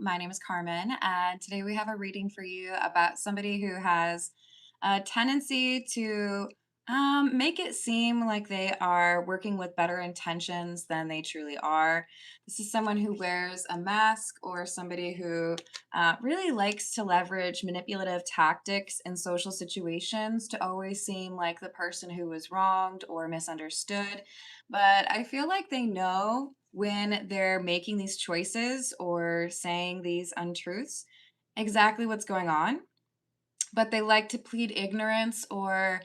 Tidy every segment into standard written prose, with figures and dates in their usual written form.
My name is Carmen, and today we have a reading for you about somebody who has a tendency to make it seem like they are working with better intentions than they truly are. This is someone who wears a mask or somebody who really likes to leverage manipulative tactics in social situations to always seem like the person who was wronged or misunderstood. But I feel like they know when they're making these choices or saying these untruths exactly what's going on, but they like to plead ignorance or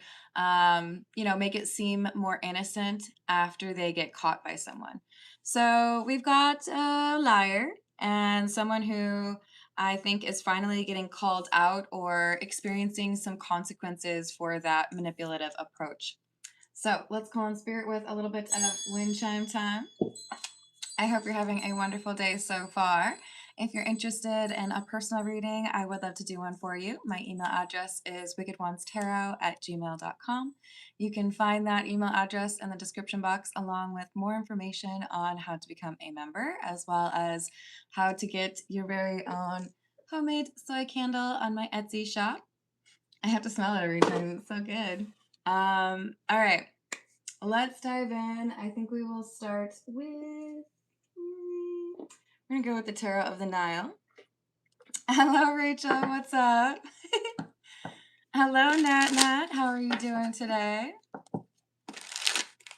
make it seem more innocent after they get caught by someone. So we've got a liar and someone who I think is finally getting called out or experiencing some consequences for that manipulative approach. So let's call on spirit with a little bit of wind chime time. I hope you're having a wonderful day so far. If you're interested in a personal reading, I would love to do one for you. My email address is wickedonestarot@gmail.com. You can find that email address in the description box along with more information on how to become a member, as well as how to get your very own homemade soy candle on my Etsy shop. I have to smell it every time. It's so good. All right. Let's dive in. I think we will start with we're gonna go with the Tarot of the Nile. Hello, Rachel. What's up? Hello, Nat Nat. How are you doing today?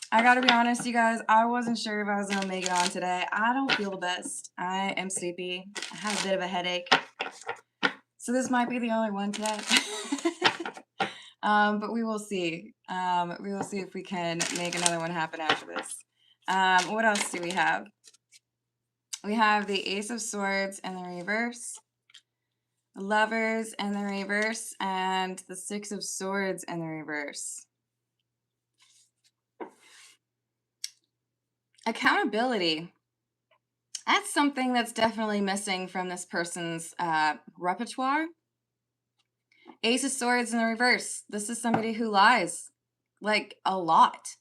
I gotta be honest, you guys, I wasn't sure if I was gonna make it on today. I don't feel the best. I am sleepy. I have a bit of a headache. So this might be the only one today. But we will see. We will see if we can make another one happen after this. What else do we have? We have the Ace of Swords in the reverse, Lovers in the reverse, and the Six of Swords in the reverse. Accountability. That's something that's definitely missing from this person's repertoire. Ace of Swords in the reverse. This is somebody who lies, like a lot.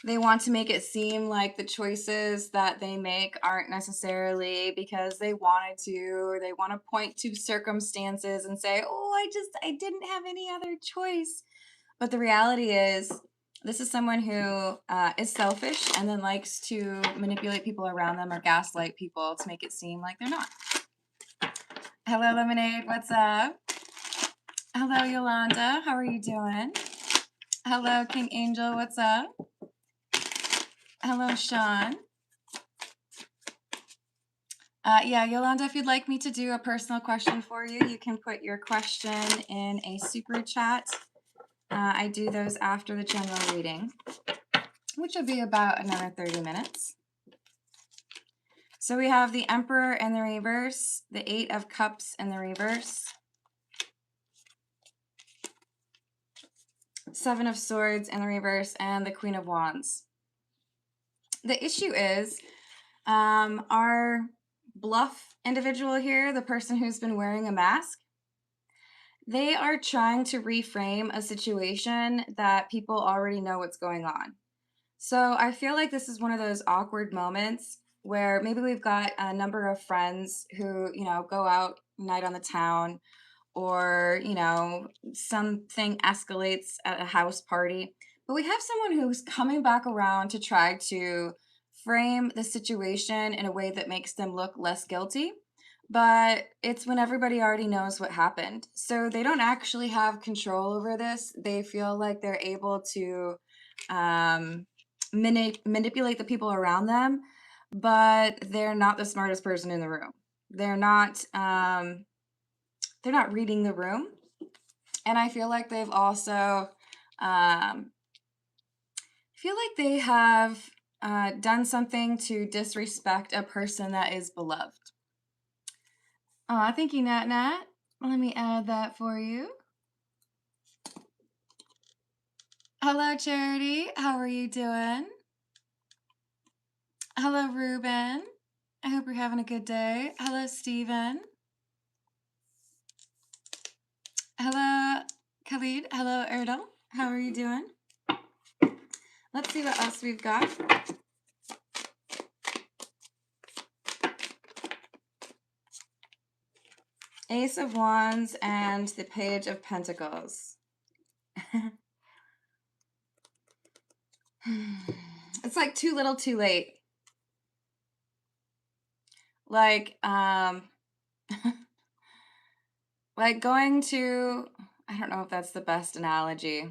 They want to make it seem like the choices that they make aren't necessarily because they wanted to, or they want to point to circumstances and say, oh, I didn't have any other choice. But the reality is, this is someone who is selfish and then likes to manipulate people around them or gaslight people to make it seem like they're not. Hello, Lemonade. What's up? Hello, Yolanda. How are you doing? Hello, King Angel. What's up? Hello, Sean. Yeah, Yolanda, if you'd like me to do a personal question for you, you can put your question in a super chat. I do those after the general reading, which will be about another 30 minutes. So we have the Emperor in the reverse, the Eight of Cups in the reverse, Seven of Swords in the reverse, and the Queen of Wands. The issue is our bluff individual here, the person who's been wearing a mask, they are trying to reframe a situation that people already know what's going on. So I feel like this is one of those awkward moments where maybe we've got a number of friends who, go out night on the town, or, something escalates at a house party. But we have someone who's coming back around to try to frame the situation in a way that makes them look less guilty. But it's when everybody already knows what happened. So they don't actually have control over this. They feel like they're able to manipulate the people around them, but they're not the smartest person in the room. They're not reading the room. And I feel like they've also feel like they have done something to disrespect a person that is beloved. Thank you, Nat Nat. Let me add that for you. Hello, Charity. How are you doing? Hello, Ruben. I hope you're having a good day. Hello, Stephen. Hello, Khalid. Hello, Erdal. How are you doing? Let's see what else we've got. Ace of Wands and the Page of Pentacles. It's like too little, too late. Like, like going to, I don't know if that's the best analogy.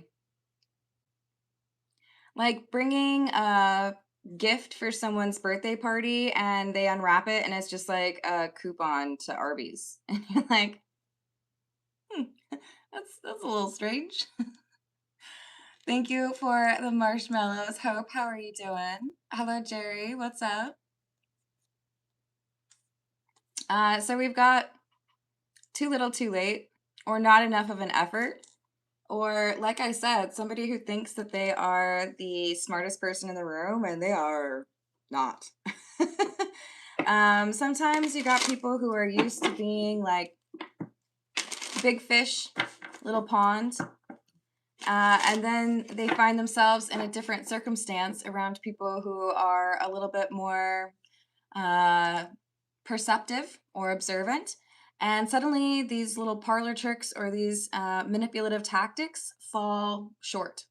Like bringing a gift for someone's birthday party and they unwrap it and it's just like a coupon to Arby's. And you're like, hmm, that's a little strange. Thank you for the marshmallows. Hope, how are you doing? Hello, Jerry. What's up? So we've got too little, too late, or not enough of an effort. Or, like I said, somebody who thinks that they are the smartest person in the room and they are not. Sometimes you got people who are used to being like big fish, little pond, and then they find themselves in a different circumstance around people who are a little bit more perceptive or observant. And suddenly these little parlor tricks or these manipulative tactics fall short.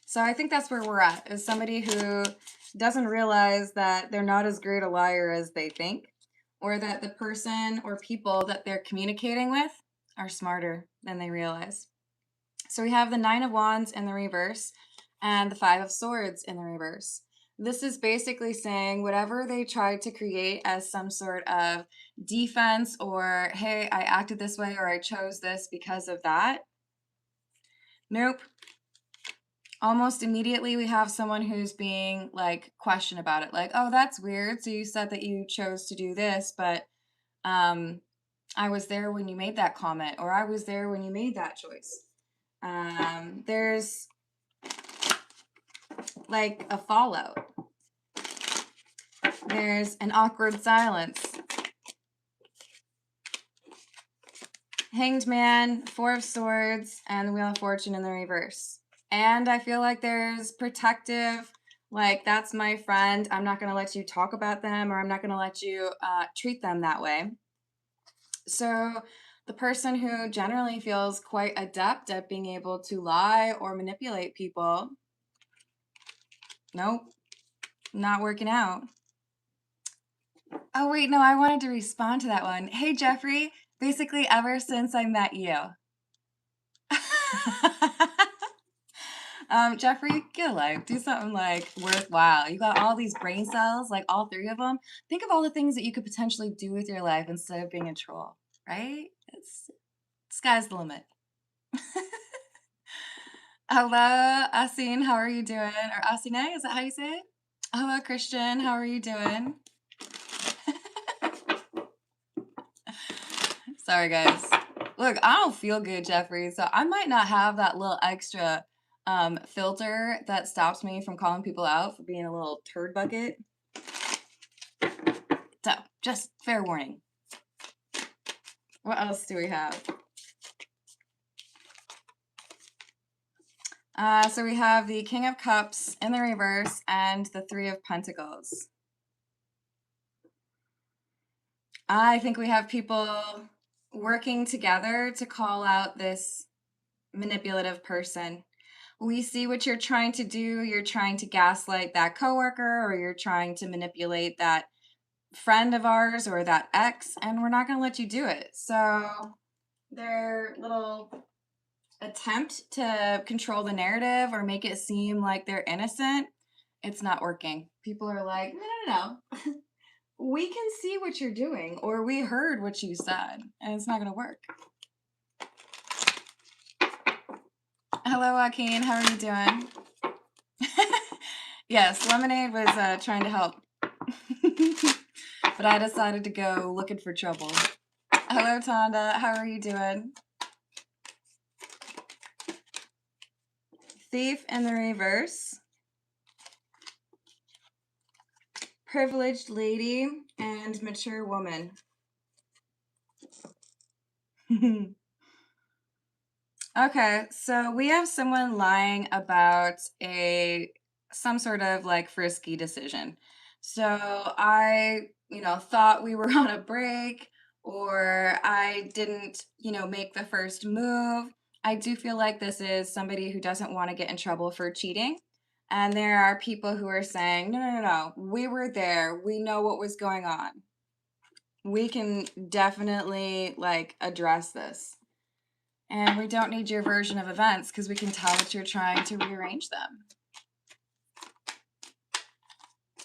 So I think that's where we're at, is somebody who doesn't realize that they're not as great a liar as they think, or that the person or people that they're communicating with are smarter than they realize. So we have the Nine of Wands in the reverse and the Five of Swords in the reverse. This is basically saying whatever they tried to create as some sort of defense or, hey, I acted this way or I chose this because of that. Nope. Almost immediately we have someone who's being like questioned about it. Like, oh, that's weird. So you said that you chose to do this, but I was there when you made that comment, or I was there when you made that choice. There's like a fallout. There's an awkward silence. Hanged Man, Four of Swords, and the Wheel of Fortune in the reverse. And I feel like there's protective, like, that's my friend. I'm not going to let you talk about them, or I'm not going to let you treat them that way. So the person who generally feels quite adept at being able to lie or manipulate people, nope, not working out. Oh, wait, no, I wanted to respond to that one. Hey, Jeffrey, basically ever since I met you. Jeffrey, get a life. Do something like worthwhile. You got all these brain cells, like all three of them. Think of all the things that you could potentially do with your life instead of being a troll, right? It's sky's the limit. Hello, Asin, how are you doing? Or Asine, is that how you say it? Hello, Christian, how are you doing? Sorry, guys. Look, I don't feel good, Jeffrey, so I might not have that little extra filter that stops me from calling people out for being a little turd bucket. So, just fair warning. What else do we have? So we have the King of Cups in the reverse and the Three of Pentacles. I think we have people working together to call out this manipulative person. We see what you're trying to do. You're trying to gaslight that coworker, or you're trying to manipulate that friend of ours or that ex, and we're not going to let you do it. So their little attempt to control the narrative or make it seem like they're innocent, it's not working. People are like, no. We can see what you're doing, or we heard what you said, and it's not going to work. Hello, Joaquin. How are you doing? Yes, Lemonade was trying to help. But I decided to go looking for trouble. Hello, Tonda. How are you doing? Thief in the reverse. Privileged lady and mature woman. Okay, so we have someone lying about some sort of like frisky decision. So I, thought we were on a break, or I didn't, make the first move. I do feel like this is somebody who doesn't want to get in trouble for cheating. And there are people who are saying, no, no, no, no, we were there. We know what was going on. We can definitely like address this. And we don't need your version of events because we can tell that you're trying to rearrange them.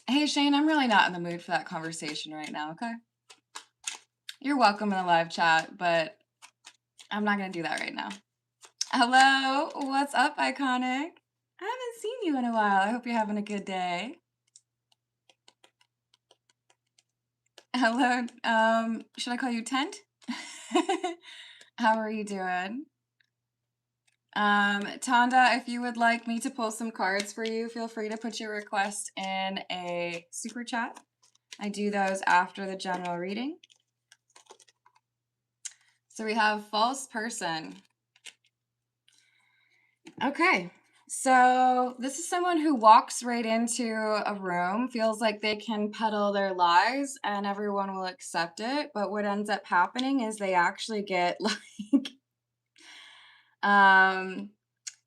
Hey, Shane, I'm really not in the mood for that conversation right now, okay? You're welcome in the live chat, but I'm not going to do that right now. Hello, what's up, Iconic? I haven't seen you in a while. I hope you're having a good day. Hello, should I call you Tent? How are you doing? Tonda, if you would like me to pull some cards for you, feel free to put your request in a super chat. I do those after the general reading. So we have false person. Okay, so this is someone who walks right into a room, feels like they can peddle their lies and everyone will accept it. But what ends up happening is they actually get like,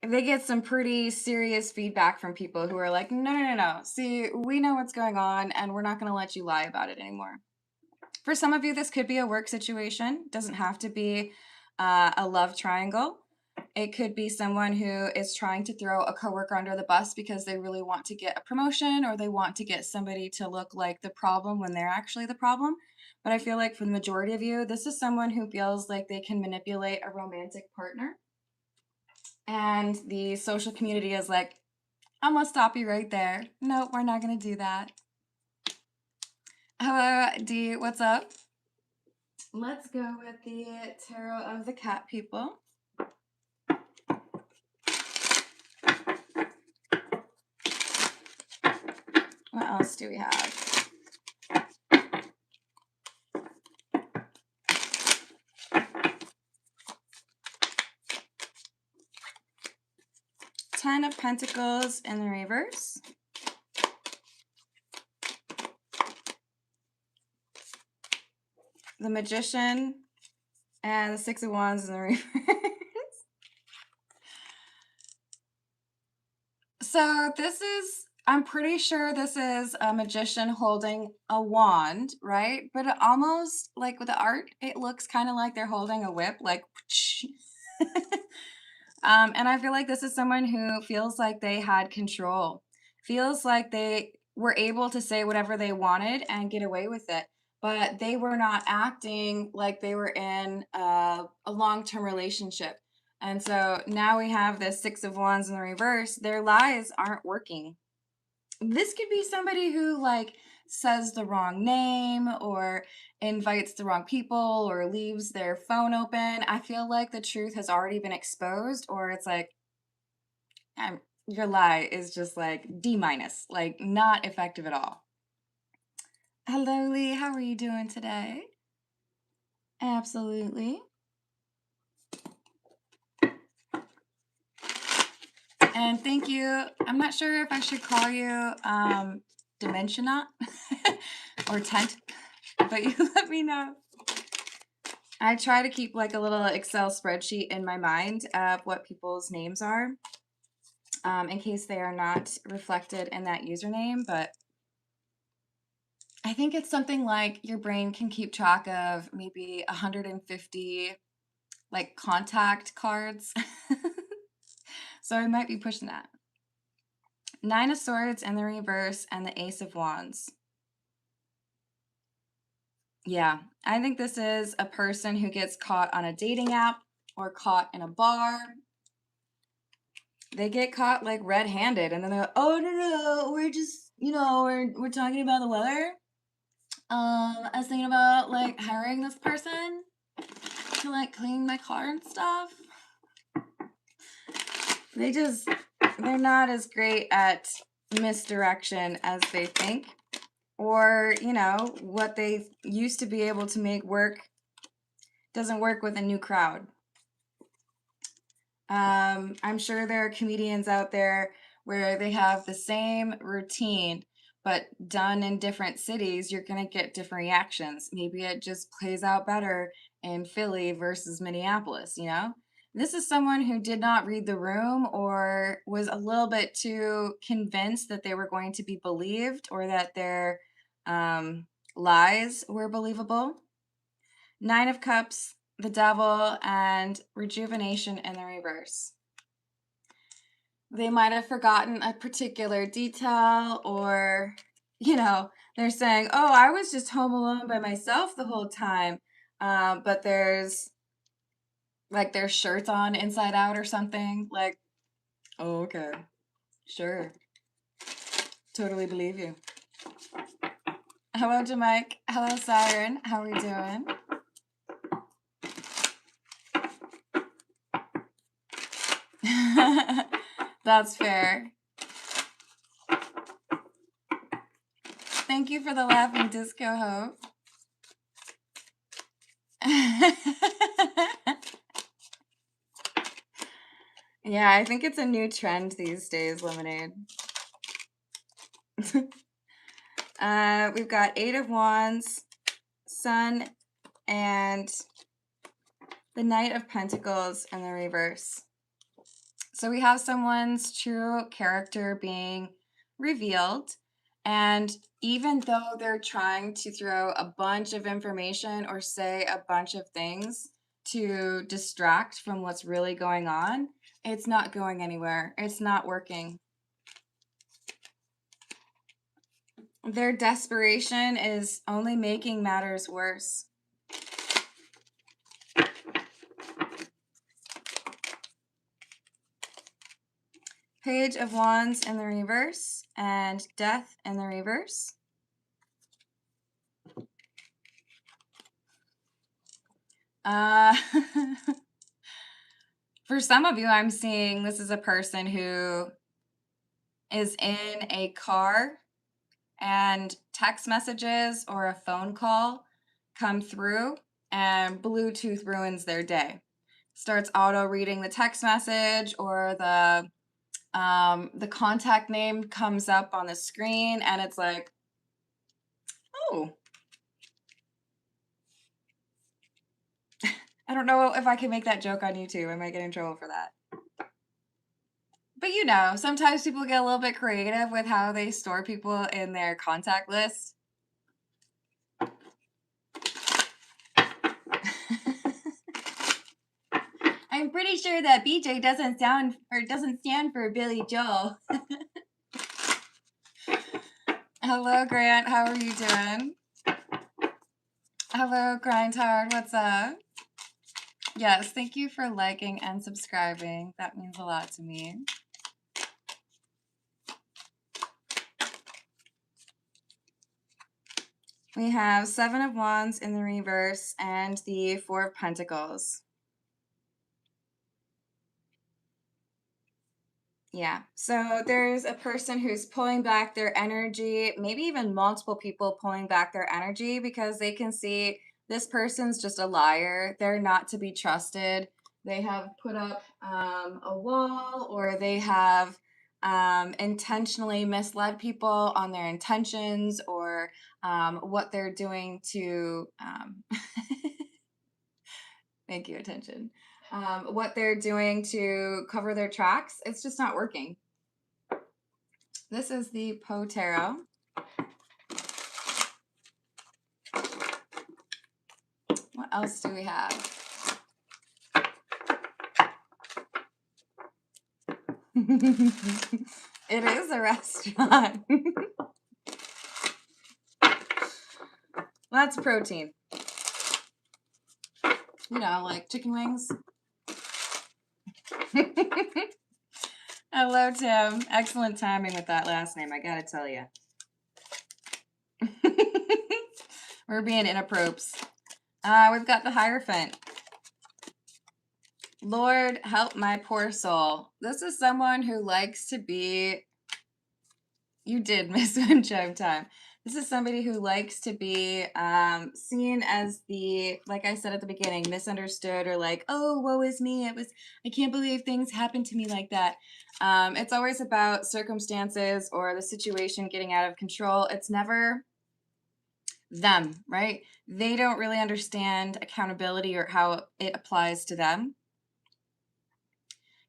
they get some pretty serious feedback from people who are like, no, no, no, no. See, we know what's going on and we're not going to let you lie about it anymore. For some of you, this could be a work situation. It doesn't have to be a love triangle. It could be someone who is trying to throw a coworker under the bus because they really want to get a promotion or they want to get somebody to look like the problem when they're actually the problem. But I feel like for the majority of you, this is someone who feels like they can manipulate a romantic partner. And the social community is like, I'm going to stop you right there. No, we're not going to do that. Hello, D, what's up? Let's go with the Tarot of the Cat people. What else do we have? Ten of Pentacles in the reverse. The Magician and the Six of Wands in the reverse. So this is, I'm pretty sure this is a magician holding a wand, right? But it almost, like with the art, it looks kind of like they're holding a whip, like and I feel like this is someone who feels like they had control, feels like they were able to say whatever they wanted and get away with it, but they were not acting like they were in a long-term relationship. And so now we have this Six of Wands in the reverse. Their lies aren't working. This could be somebody who like says the wrong name or invites the wrong people or leaves their phone open. I feel like the truth has already been exposed, or it's like your lie is just like D minus, like not effective at all. Hello, Lee. How are you doing today? Absolutely. And thank you. I'm not sure if I should call you Dimensionaut or Tent, but you let me know. I try to keep like a little Excel spreadsheet in my mind of what people's names are in case they are not reflected in that username. But I think it's something like your brain can keep track of maybe 150 like contact cards. So I might be pushing that. Nine of Swords in the reverse and the Ace of Wands. Yeah, I think this is a person who gets caught on a dating app or caught in a bar. They get caught like red-handed and then they're like, oh no, no, we're just, we're talking about the weather. I was thinking about like hiring this person to like clean my car and stuff. They're not as great at misdirection as they think. Or, what they used to be able to make work doesn't work with a new crowd. I'm sure there are comedians out there where they have the same routine, but done in different cities, you're going to get different reactions. Maybe it just plays out better in Philly versus Minneapolis, you know? This is someone who did not read the room or was a little bit too convinced that they were going to be believed or that their lies were believable. Nine of Cups, the Devil, and rejuvenation in the reverse. They might have forgotten a particular detail, or, they're saying, oh, I was just home alone by myself the whole time. But there's like their shirts on inside out or something. Like, oh, okay. Sure. Totally believe you. Hello, Jamike. Hello, Siren. How are we doing? That's fair. Thank you for the laughing disco hope. Yeah, I think it's a new trend these days, Lemonade. We've got Eight of Wands, Sun, and the Knight of Pentacles in the reverse. So we have someone's true character being revealed. And even though they're trying to throw a bunch of information or say a bunch of things to distract from what's really going on, it's not going anywhere. It's not working. Their desperation is only making matters worse. Page of Wands in the reverse and Death in the reverse. For some of you, I'm seeing this is a person who is in a car and text messages or a phone call come through and Bluetooth ruins their day. Starts auto reading the text message, or the contact name comes up on the screen and it's like, oh, I don't know if I can make that joke on YouTube. I might get in trouble for that. But sometimes people get a little bit creative with how they store people in their contact list. I'm pretty sure that BJ doesn't stand for Billy Joel. Hello, Grant. How are you doing? Hello, Grindhard. What's up? Yes, thank you for liking and subscribing. That means a lot to me. We have Seven of Wands in the reverse and the Four of Pentacles. Yeah, so there's a person who's pulling back their energy, maybe even multiple people pulling back their energy because they can see this person's just a liar. They're not to be trusted. They have put up a wall, or they have intentionally misled people on their intentions, or what they're doing to thank you, attention. What they're doing to cover their tracks. It's just not working. This is the Poe Tarot. What else do we have? It is a restaurant. That's protein. Like chicken wings. Hello, Tim. Excellent timing with that last name, I gotta tell you. We're being inappropriate. We've got the Hierophant. Lord, help my poor soul. This is someone who likes to be... You did miss one chime time. This is somebody who likes to be seen as the, like I said at the beginning, misunderstood or like, oh, woe is me. I can't believe things happen to me like that. It's always about circumstances or the situation getting out of control. It's never them, right? They don't really understand accountability or how it applies to them.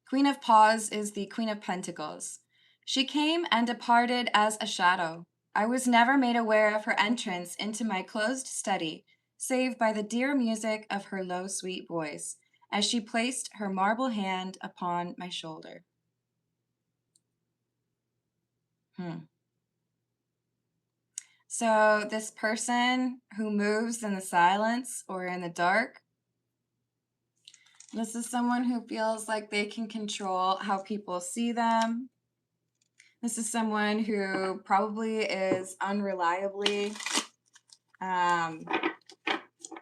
Queen of Paws is the Queen of Pentacles. She came and departed as a shadow. I was never made aware of her entrance into my closed study, save by the dear music of her low, sweet voice, as she placed her marble hand upon my shoulder. So, this person who moves in the silence or in the dark, this is someone who feels like they can control how people see them. This is someone who probably is unreliably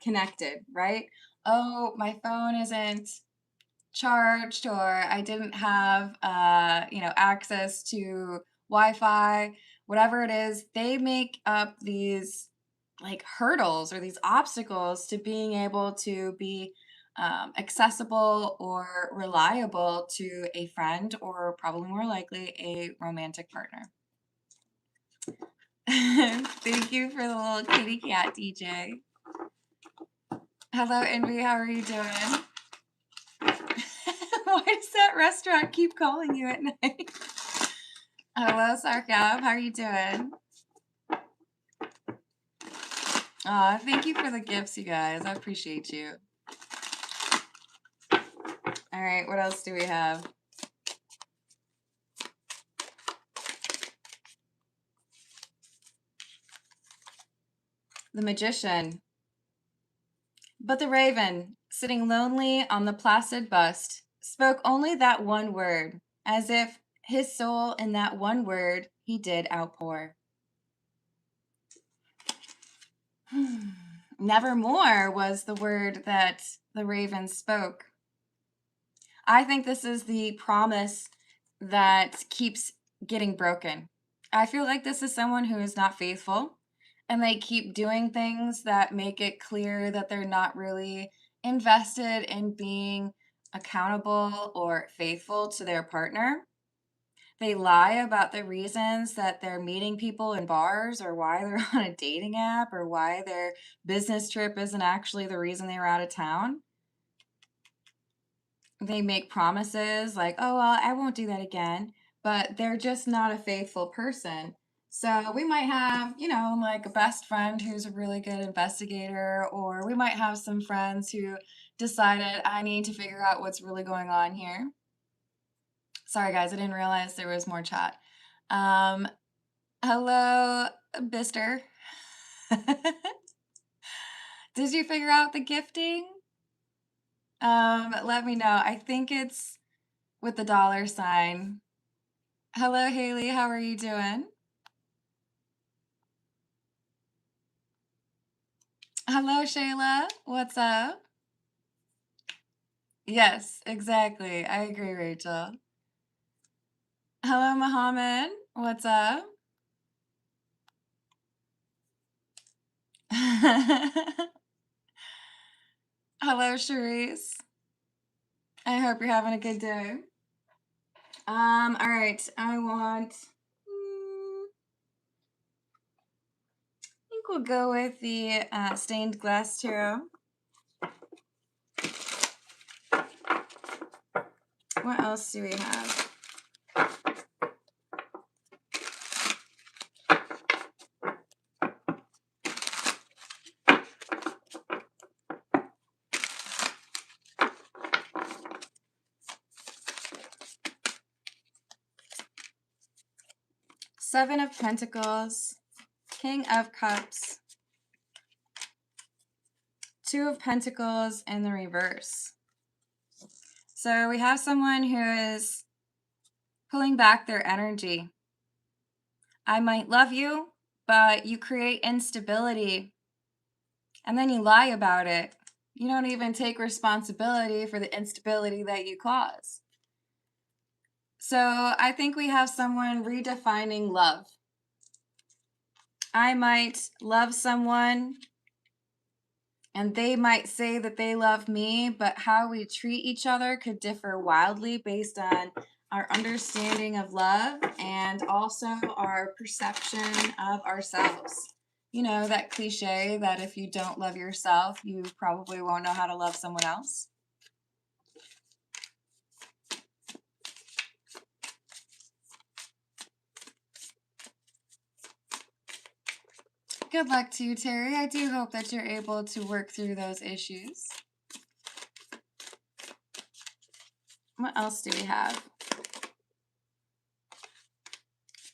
connected, right? Oh, my phone isn't charged, or I didn't have, access to Wi-Fi, whatever it is. They make up these like hurdles or these obstacles to being able to be accessible or reliable to a friend, or probably more likely a romantic partner. Thank you for the little kitty cat, DJ. Hello, Envy. How are you doing? Why does that restaurant keep calling you at night? Hello, Sarkab. How are you doing? Aw, thank you for the gifts, you guys. I appreciate you. All right, what else do we have? The Magician. But the Raven, sitting lonely on the placid bust, spoke only that one word, as if his soul in that one word he did outpour. Nevermore was the word that the Raven spoke. I think this is the promise that keeps getting broken. I feel like this is someone who is not faithful, and they keep doing things that make it clear that they're not really invested in being accountable or faithful to their partner. They lie about the reasons that they're meeting people in bars, or why they're on a dating app, or why their business trip isn't actually the reason they were out of town. They make promises like, oh, well, I won't do that again, but they're just not a faithful person. So we might have, like a best friend who's a really good investigator, or we might have some friends who decided I need to figure out what's really going on here. Sorry, guys, I didn't realize there was more chat. Hello, Bister. Did you figure out the gifting? Let me know. I think it's with the $sign. Hello, Haley. How are you doing? Hello, Shayla. What's up? Yes, exactly. I agree, Rachel. Hello, Mohammed. What's up? Hello, Charisse. I hope you're having a good day. All right. I think we'll go with the stained glass tarot. What else do we have? Seven of Pentacles, King of Cups, Two of Pentacles in the reverse. So we have someone who is pulling back their energy. I might love you, but you create instability, and then you lie about it. You don't even take responsibility for the instability that you cause. So I think we have someone redefining love. I might love someone and they might say that they love me, but how we treat each other could differ wildly based on our understanding of love and also our perception of ourselves. You know, that cliche that if you don't love yourself, you probably won't know how to love someone else. Good luck to you, Terry. I do hope that you're able to work through those issues. What else do we have?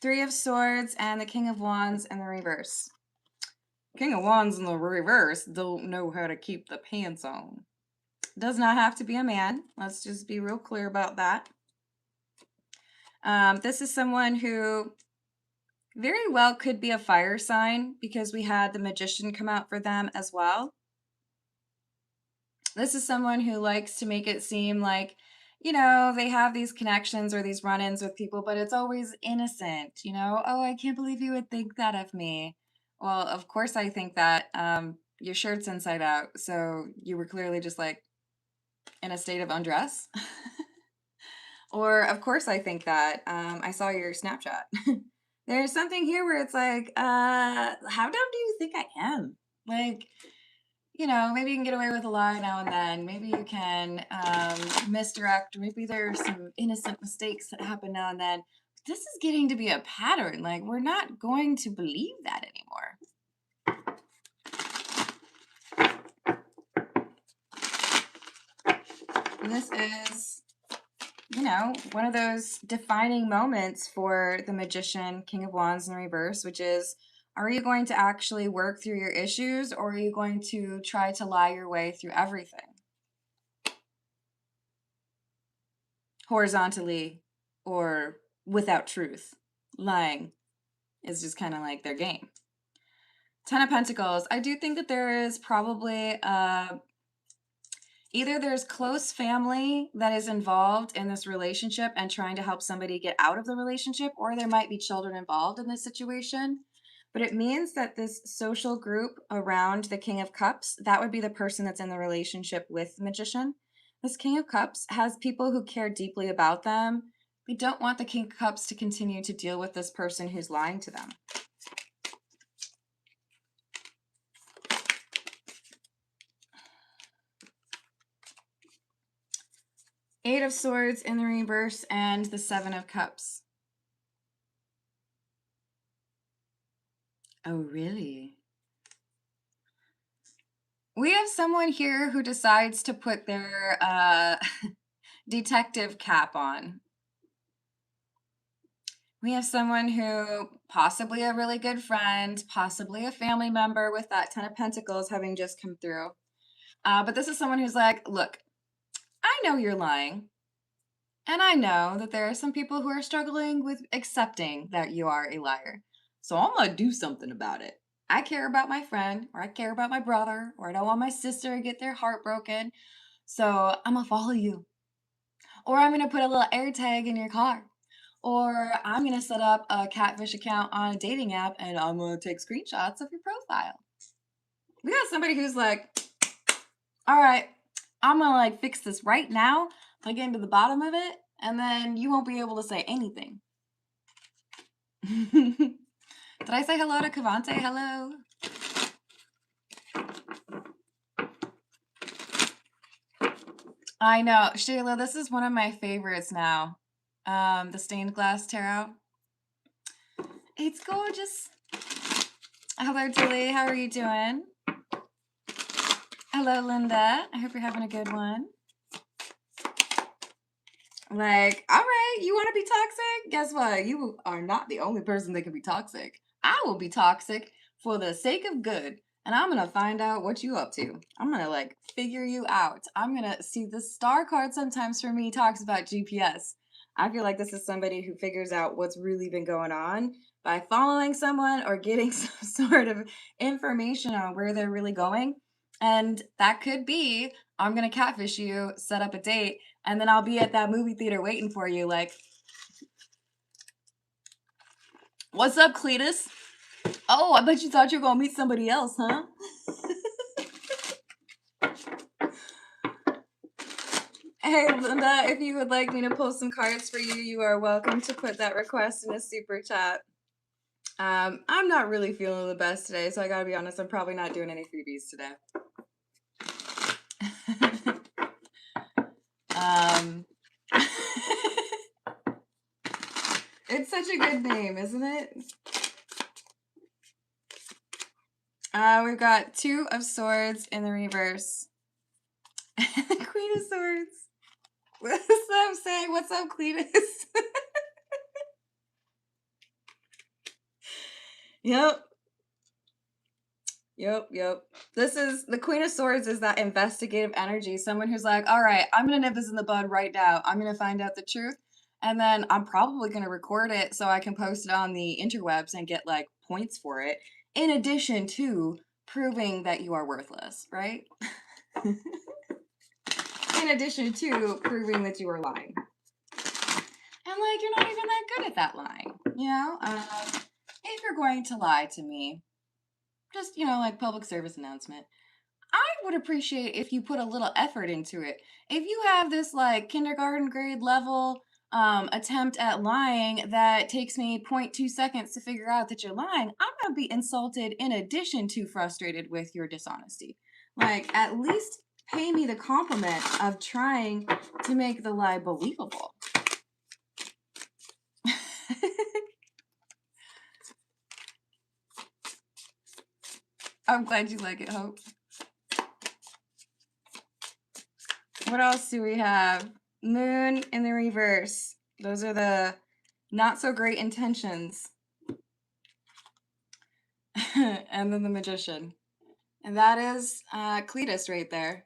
Three of Swords and the King of Wands in the reverse. King of Wands in the reverse don't know how to keep the pants on. Does not have to be a man. Let's just be real clear about that. This is someone who very well could be a fire sign because we had the Magician come out for them as well. This is someone who likes to make it seem like, you know, they have these connections or these run-ins with people, but it's always innocent, you know? Oh, I can't believe you would think that of me. Well, of course I think that. Your shirt's inside out, so you were clearly just like in a state of undress. Or, of course I think that. I saw your Snapchat. There's something here where it's like, how dumb do you think I am? Like, you know, maybe you can get away with a lie now and then. Maybe you can misdirect. Maybe there's some innocent mistakes that happen now and then. This is getting to be a pattern. Like, we're not going to believe that anymore. This is, you know, one of those defining moments for the Magician, King of Wands in reverse, which is, are you going to actually work through your issues, or are you going to try to lie your way through everything? Horizontally or without truth. Lying is just kind of like their game. Ten of Pentacles. I do think that there is probably either there's close family that is involved in this relationship and trying to help somebody get out of the relationship, or there might be children involved in this situation. But it means that this social group around the King of Cups, that would be the person that's in the relationship with the Magician. This King of Cups has people who care deeply about them. They don't want the King of Cups to continue to deal with this person who's lying to them. Eight of Swords in the reverse and the Seven of Cups. Oh, really? We have someone here who decides to put their detective cap on. We have someone who possibly a really good friend, possibly a family member with that Ten of Pentacles having just come through. But this is someone who's like, look, I know you're lying. And I know that there are some people who are struggling with accepting that you are a liar. So I'm going to do something about it. I care about my friend, or I care about my brother, or I don't want my sister to get their heart broken. So I'm going to follow you. Or I'm going to put a little air tag in your car. Or I'm going to set up a catfish account on a dating app and I'm going to take screenshots of your profile. We got somebody who's like, all right, I'm going to like fix this right now, like get into the bottom of it, and then you won't be able to say anything. Did I say hello to Cavante? Hello. I know. Shayla, this is one of my favorites now. The stained glass tarot. It's gorgeous. Hello, Julie. How are you doing? Hello, Linda. I hope you're having a good one. Like, all right, you want to be toxic? Guess what? You are not the only person that can be toxic. I will be toxic for the sake of good. And I'm going to find out what you up to. I'm going to like figure you out. I'm going to see the star card sometimes for me talks about GPS. I feel like this is somebody who figures out what's really been going on by following someone or getting some sort of information on where they're really going. And that could be, I'm going to catfish you, set up a date, and then I'll be at that movie theater waiting for you like, what's up, Cletus? Oh, I bet you thought you were gonna meet somebody else, huh? Hey, Linda, if you would like me to pull some cards for you, you are welcome to put that request in a super chat. I'm not really feeling the best today, so I gotta be honest, I'm probably not doing any freebies today. It's such a good name, isn't it? We've got Two of Swords in the reverse. Queen of Swords. What's up, saying? What's up, Cletus? Yep. Yep. This is the Queen of Swords is that investigative energy. Someone who's like, all right, I'm going to nip this in the bud right now. I'm going to find out the truth. And then I'm probably going to record it so I can post it on the interwebs and get like points for it. In addition to proving that you are worthless, right? In addition to proving that you are lying. And like, you're not even that good at that lying. You know, if you're going to lie to me, just, you know, like public service announcement, I would appreciate if you put a little effort into it. If you have this like kindergarten grade level attempt at lying that takes me 0.2 seconds to figure out that you're lying, I'm going to be insulted in addition to frustrated with your dishonesty. Like, at least pay me the compliment of trying to make the lie believable. I'm glad you like it, Hope. What else do we have? Moon in the reverse. Those are the not so great intentions. And then the Magician. And that is Cletus right there.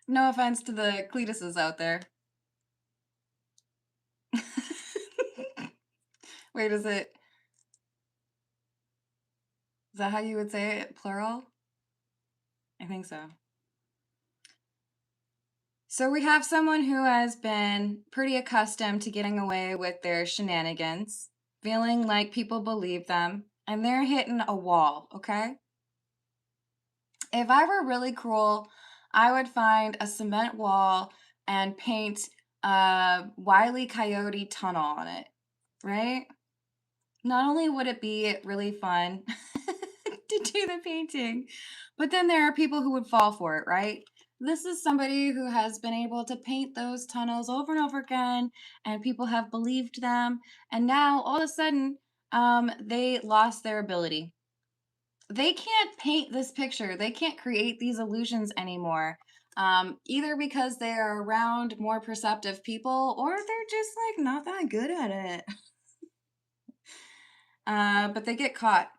No offense to the Cletuses out there. Wait, is that how you would say it? Plural? I think so. So we have someone who has been pretty accustomed to getting away with their shenanigans, feeling like people believe them, and they're hitting a wall, okay? If I were really cruel, I would find a cement wall and paint a Wile E. Coyote tunnel on it, right? Not only would it be really fun to do the painting, but then there are people who would fall for it, right? This is somebody who has been able to paint those tunnels over and over again, and people have believed them, and now all of a sudden, they lost their ability. They can't paint this picture. They can't create these illusions anymore. Either because they are around more perceptive people or they're just like not that good at it. But they get caught.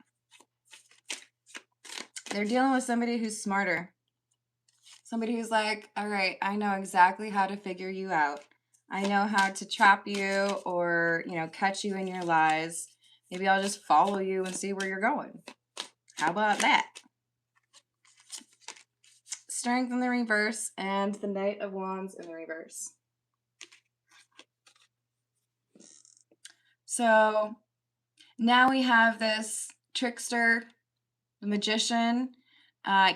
They're dealing with somebody who's smarter. Somebody who's like, all right, I know exactly how to figure you out. I know how to trap you or, you know, catch you in your lies. Maybe I'll just follow you and see where you're going. How about that? Strength in the reverse and the Knight of Wands in the reverse. So now we have this trickster, the magician,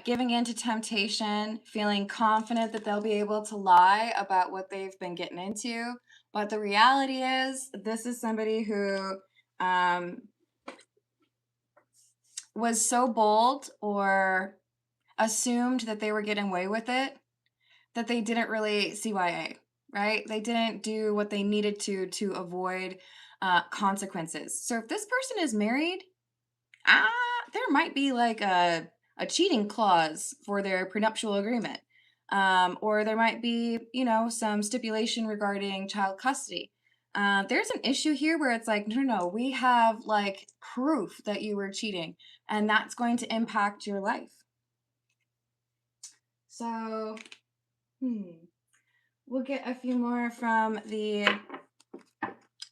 giving in to temptation, feeling confident that they'll be able to lie about what they've been getting into. But the reality is, this is somebody who was so bold or assumed that they were getting away with it that they didn't really CYA, right? They didn't do what they needed to avoid consequences. So if this person is married, there might be like a cheating clause for their prenuptial agreement. Or there might be, you know, some stipulation regarding child custody. There's an issue here where it's like, no, we have like proof that you were cheating, and that's going to impact your life. So, we'll get a few more from the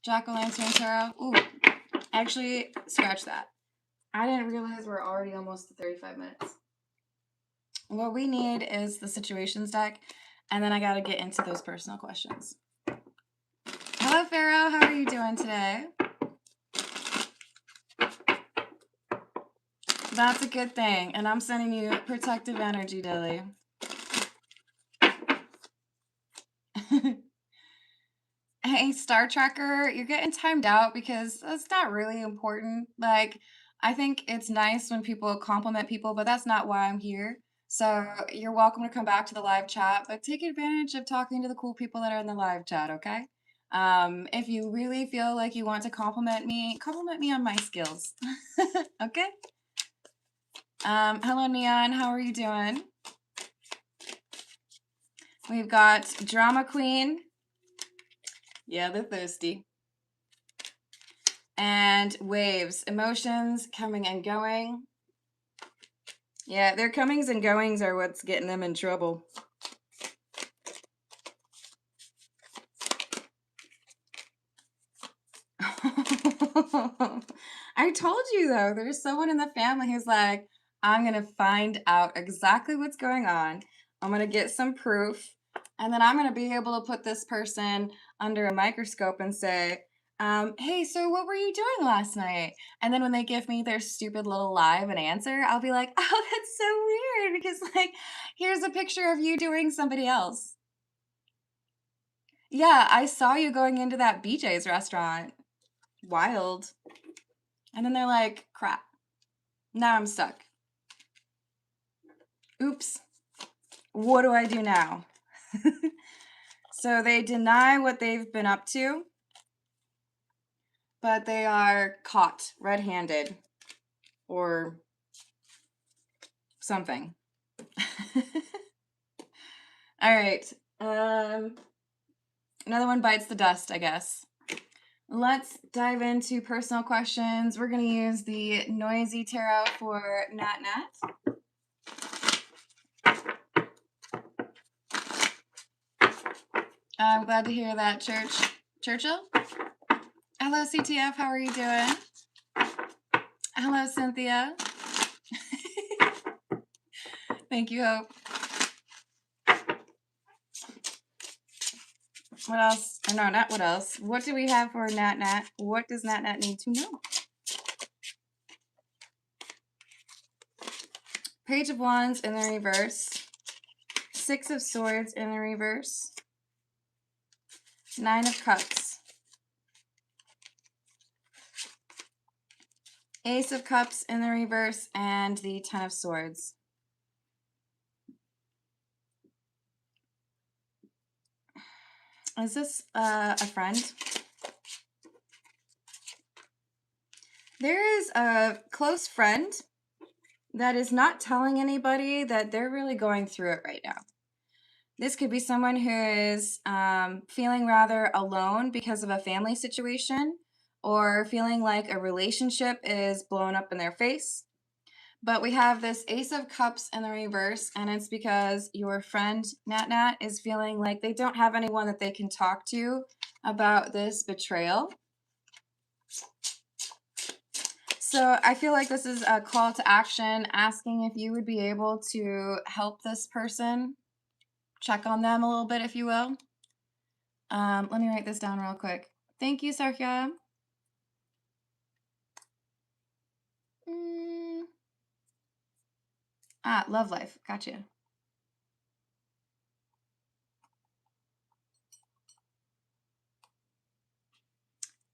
Jack-o'-lantern tarot. Ooh, actually, scratch that. I didn't realize we're already almost to 35 minutes. What we need is the situations deck, and then I got to get into those personal questions. Hello, Pharaoh. How are you doing today? That's a good thing. And I'm sending you protective energy, Dilly. Hey, Star Trekker, you're getting timed out because that's not really important. Like, I think it's nice when people compliment people, but that's not why I'm here. So you're welcome to come back to the live chat, but take advantage of talking to the cool people that are in the live chat, okay? If you really feel like you want to compliment me on my skills. Okay? Hello, Neon. How are you doing? We've got Drama Queen. Yeah, they're thirsty. And Waves, emotions coming and going. Yeah, their comings and goings are what's getting them in trouble. I told you though, there's someone in the family who's like, I'm gonna find out exactly what's going on. I'm gonna get some proof, and then I'm gonna be able to put this person under a microscope and say, hey, so what were you doing last night? And then when they give me their stupid little lie of an answer, I'll be like, oh, that's so weird because like, here's a picture of you doing somebody else. Yeah, I saw you going into that BJ's restaurant. Wild. And then they're like, crap. Now I'm stuck. Oops. What do I do now? So they deny what they've been up to, but they are caught red-handed or something. All right. Another one bites the dust, I guess. Let's dive into personal questions. We're going to use the Noisy Tarot for Nat Nat. I'm glad to hear that, Churchill. Hello, CTF. How are you doing? Hello, Cynthia. Thank you, Hope. What else? Oh, no, not what else. What do we have for Nat Nat? What does Nat Nat need to know? Page of Wands in the reverse. Six of Swords in the reverse. Nine of Cups. Ace of Cups in the reverse and the Ten of Swords. Is this a friend? There is a close friend that is not telling anybody that they're really going through it right now. This could be someone who is feeling rather alone because of a family situation or feeling like a relationship is blown up in their face. But we have this Ace of Cups in the reverse, and it's because your friend, Nat Nat, is feeling like they don't have anyone that they can talk to about this betrayal. So I feel like this is a call to action, asking if you would be able to help this person, check on them a little bit, if you will. Let me write this down real quick. Thank you, Sarkia. Love life. Gotcha.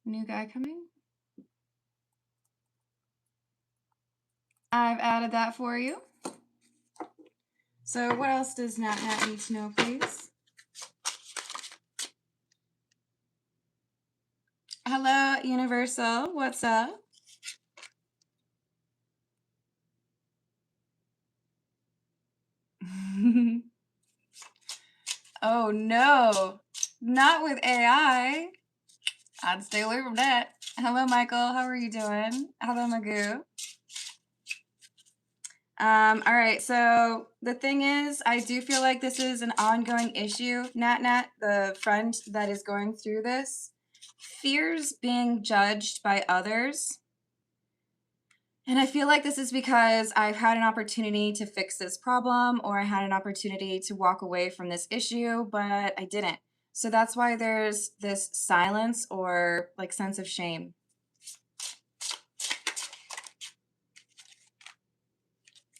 New guy coming. I've added that for you. So what else does Nat Nat need to know, please? Hello, Universal. What's up? Oh no, not with AI. I'd stay away from that. Hello, Michael. How are you doing? Hello, Magoo. All right, so the thing is, I do feel like this is an ongoing issue. Nat Nat, the friend that is going through this, fears being judged by others. And I feel like this is because I've had an opportunity to fix this problem, or I had an opportunity to walk away from this issue, but I didn't. So that's why there's this silence or like sense of shame.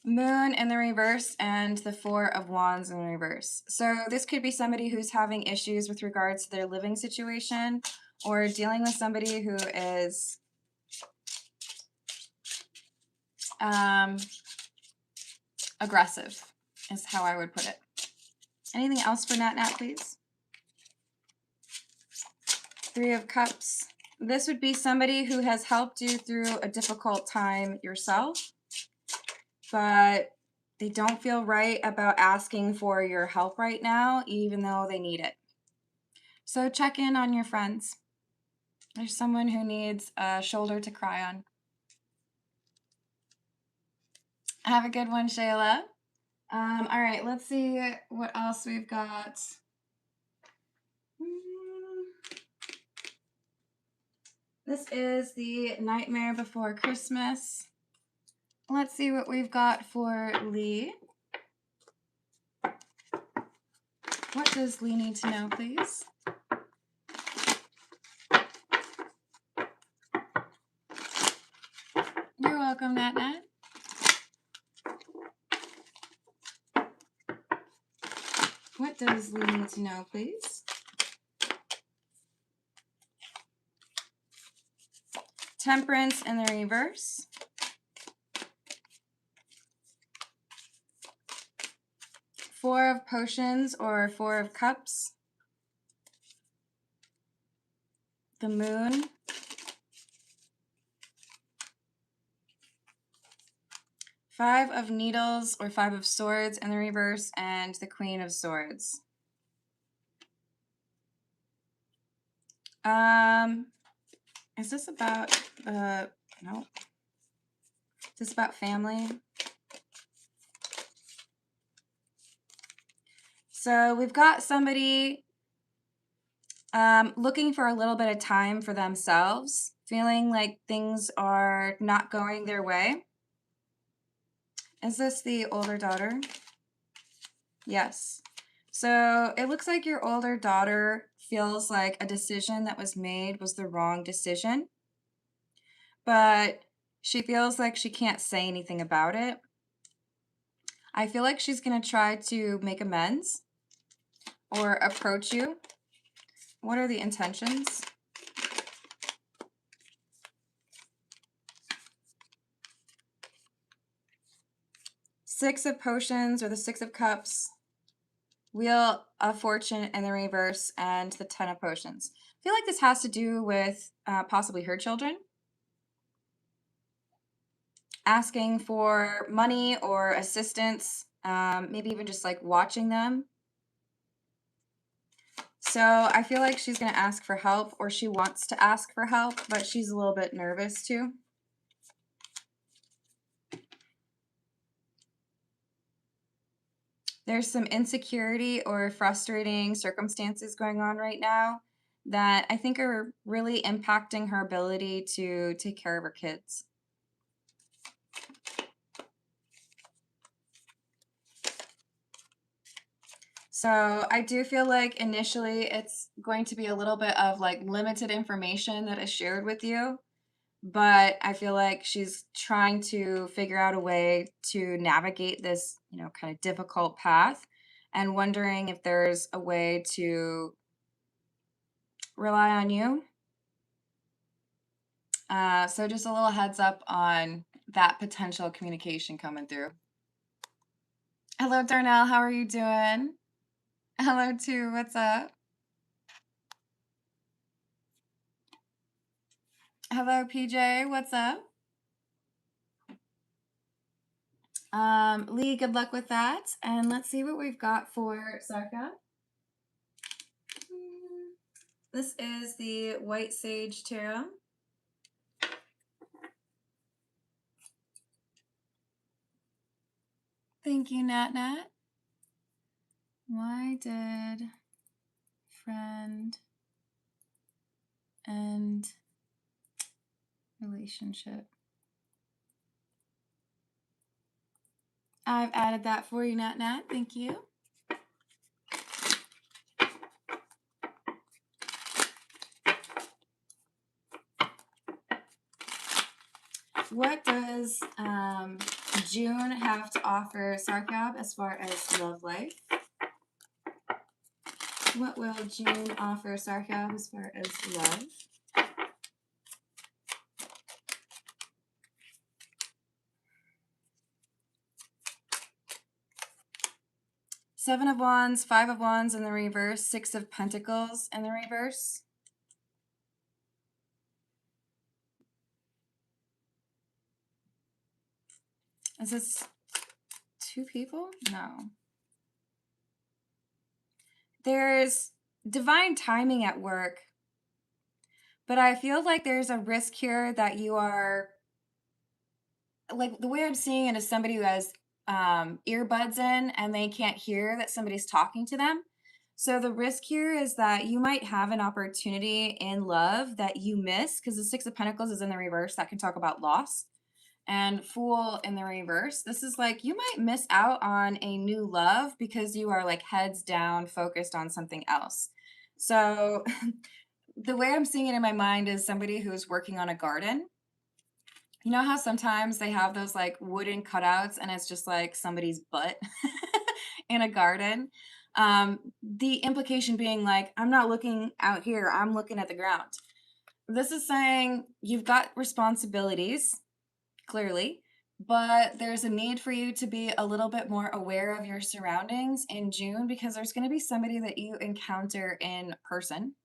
Moon in the reverse and the Four of Wands in the reverse. So this could be somebody who's having issues with regards to their living situation or dealing with somebody who is aggressive is how I would put it. Anything else for Nat, please? Three of Cups. This would be somebody who has helped you through a difficult time yourself, but they don't feel right about asking for your help right now, even though they need it. So check in on your friends. There's someone who needs a shoulder to cry on. Have a good one, Shayla. All right, let's see what else we've got. This is the Nightmare Before Christmas. Let's see what we've got for Lee. What does Lee need to know, please? You're welcome, Nat. What does Lee need to know, please? Temperance in the reverse. Four of Potions or Four of Cups. The Moon. Five of Needles or Five of Swords in the reverse, and the Queen of Swords. Is this about no. Is this about family? So we've got somebody looking for a little bit of time for themselves, feeling like things are not going their way. Is this the older daughter? Yes. So it looks like your older daughter feels like a decision that was made was the wrong decision, but she feels like she can't say anything about it. I feel like she's going to try to make amends or approach you. What are the intentions? Six of Potions or the Six of Cups. Wheel of Fortune in the reverse, and the Ten of Potions. I feel like this has to do with possibly her children. Asking for money or assistance, maybe even just like watching them. So I feel like she's going to ask for help, or she wants to ask for help, but she's a little bit nervous too. There's some insecurity or frustrating circumstances going on right now that I think are really impacting her ability to take care of her kids. So I do feel like initially it's going to be a little bit of like limited information that is shared with you, but I feel like she's trying to figure out a way to navigate this, kind of difficult path, and wondering if there's a way to rely on you. So just a little heads up on that potential communication coming through. Hello, Darnell. How are you doing? Hello, too. What's up? Hello, PJ. What's up? Lee, good luck with that. And let's see what we've got for Sarka. This is the White Sage Tarot. Thank you, Nat. Why did friend end relationship? I've added that for you, Nat. Thank you. What does June have to offer Sarkab as far as love life? What will June offer Sarkab as far as love? Seven of Wands, Five of Wands in the reverse, Six of Pentacles in the reverse. Is this two people? No. There's divine timing at work, but I feel like there's a risk here that you are, like, the way I'm seeing it is somebody who has earbuds in and they can't hear that somebody's talking to them. So the risk here is that you might have an opportunity in love that you miss, because the Six of Pentacles is in the reverse. That can talk about loss. And Fool in the reverse. This is like you might miss out on a new love because you are like heads down focused on something else. So the way I'm seeing it in my mind is somebody who's working on a garden. You know how sometimes they have those like wooden cutouts and it's just like somebody's butt in a garden? The implication being like, I'm not looking out here, I'm looking at the ground. This is saying you've got responsibilities, clearly, but there's a need for you to be a little bit more aware of your surroundings in June, because there's going to be somebody that you encounter in person.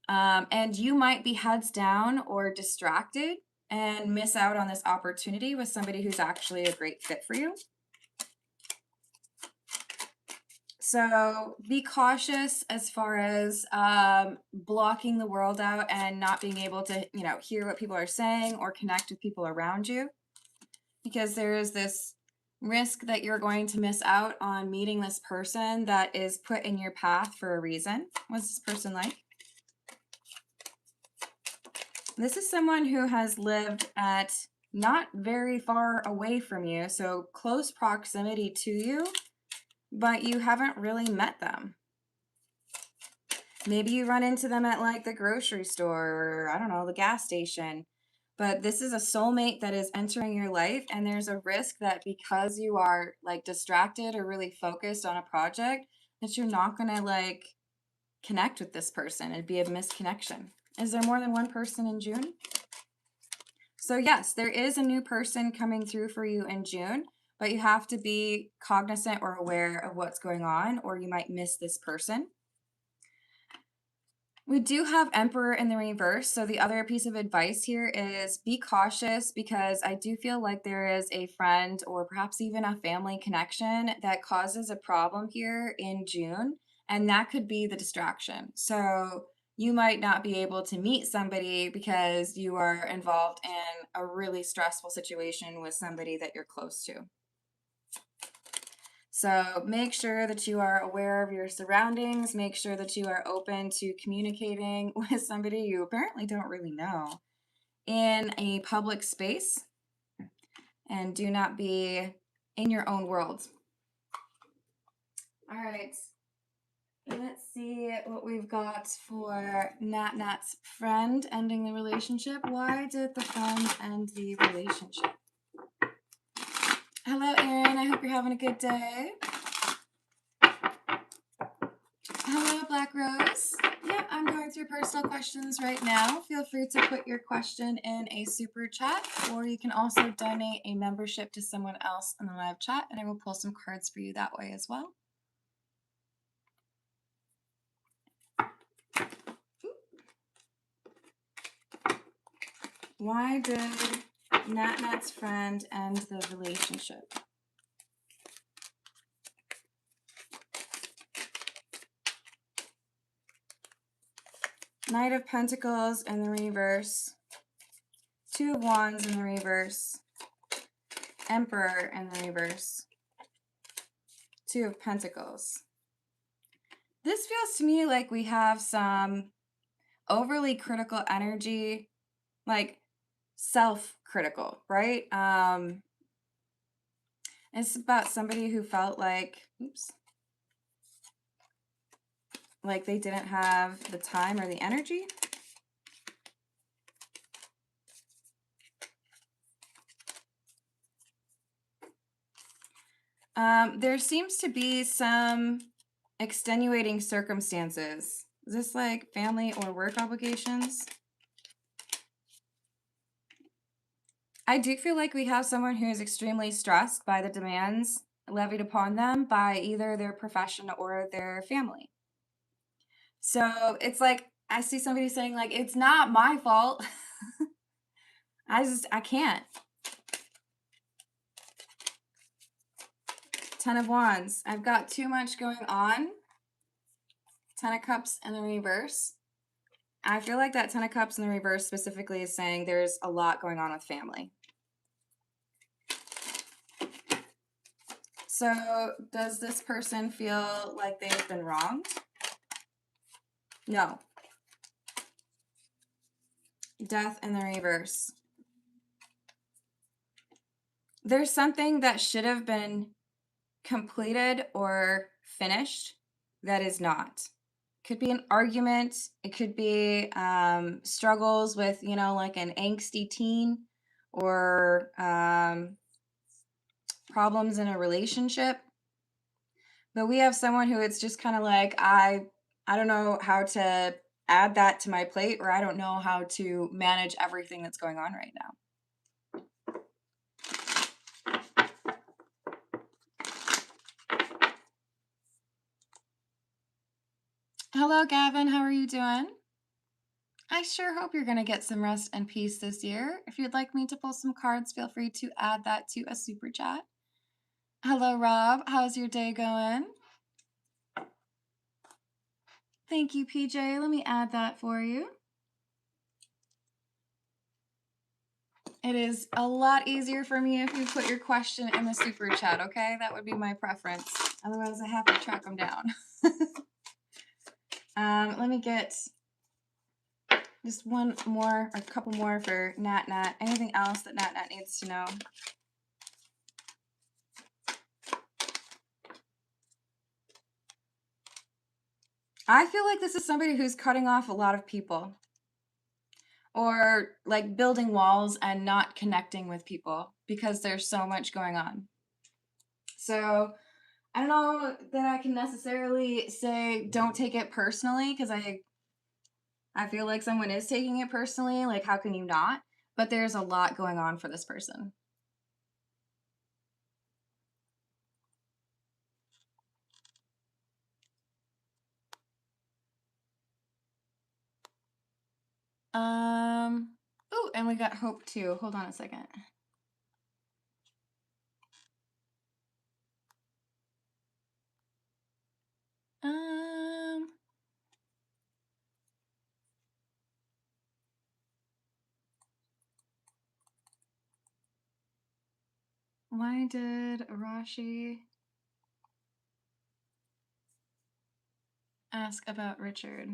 And you might be heads down or distracted and miss out on this opportunity with somebody who's actually a great fit for you. So be cautious as far as blocking the world out and not being able to, hear what people are saying or connect with people around you, because there is this risk that you're going to miss out on meeting this person that is put in your path for a reason. What's this person like? This is someone who has lived at not very far away from you, so close proximity to you, but you haven't really met them. Maybe you run into them at like the grocery store or, I don't know, the gas station. But this is a soulmate that is entering your life, and there's a risk that because you are like distracted or really focused on a project, that you're not going to like connect with this person. It'd be a misconnection. Is there more than one person in June? So yes, there is a new person coming through for you in June, but you have to be cognizant or aware of what's going on, or you might miss this person. We do have Emperor in the reverse. So the other piece of advice here is be cautious, because I do feel like there is a friend or perhaps even a family connection that causes a problem here in June, and that could be the distraction. So you might not be able to meet somebody because you are involved in a really stressful situation with somebody that you're close to. So make sure that you are aware of your surroundings. Make sure that you are open to communicating with somebody you apparently don't really know in a public space, and do not be in your own world. All right. Let's see what we've got for Nat's friend ending the relationship. Why did the friend end the relationship? Hello, Erin. I hope you're having a good day. Hello, Black Rose. Yeah, I'm going through personal questions right now. Feel free to put your question in a super chat, or you can also donate a membership to someone else in the live chat, and I will pull some cards for you that way as well. Why did Nat's friend end the relationship? Knight of Pentacles in the reverse, Two of Wands in the reverse, Emperor in the reverse, Two of Pentacles. This feels to me like we have some overly critical energy, like self-critical, right? It's about somebody who felt like, like they didn't have the time or the energy. There seems to be some extenuating circumstances. Is this like family or work obligations? I do feel like we have someone who is extremely stressed by the demands levied upon them by either their profession or their family. So it's like I see somebody saying like it's not my fault. I can't. Ten of Wands. I've got too much going on. Ten of Cups in the reverse. I feel like that Ten of Cups in the reverse specifically is saying there's a lot going on with family. So does this person feel like they've been wronged? No. Death in the reverse. There's something that should have been completed or finished that is not. Could be an argument. It could be struggles with, you know, like an angsty teen or problems in a relationship. But we have someone who it's just kind of like, I don't know how to add that to my plate, or I don't know how to manage everything that's going on right now. Hello, Gavin. How are you doing? I sure hope you're going to get some rest and peace this year. If you'd like me to pull some cards, feel free to add that to a super chat. Hello, Rob. How's your day going? Thank you, PJ. Let me add that for you. It is a lot easier for me if you put your question in the super chat, okay? That would be my preference. Otherwise, I have to track them down. Let me get just one more, or a couple more for Nat Nat. Anything else that Nat Nat needs to know? I feel like this is somebody who's cutting off a lot of people. Or like building walls and not connecting with people because there's so much going on. So I don't know that I can necessarily say don't take it personally, because I feel like someone is taking it personally. Like, how can you not? But there's a lot going on for this person. Oh, and we got Hope too. Hold on a second. Why did Rashi ask about Richard?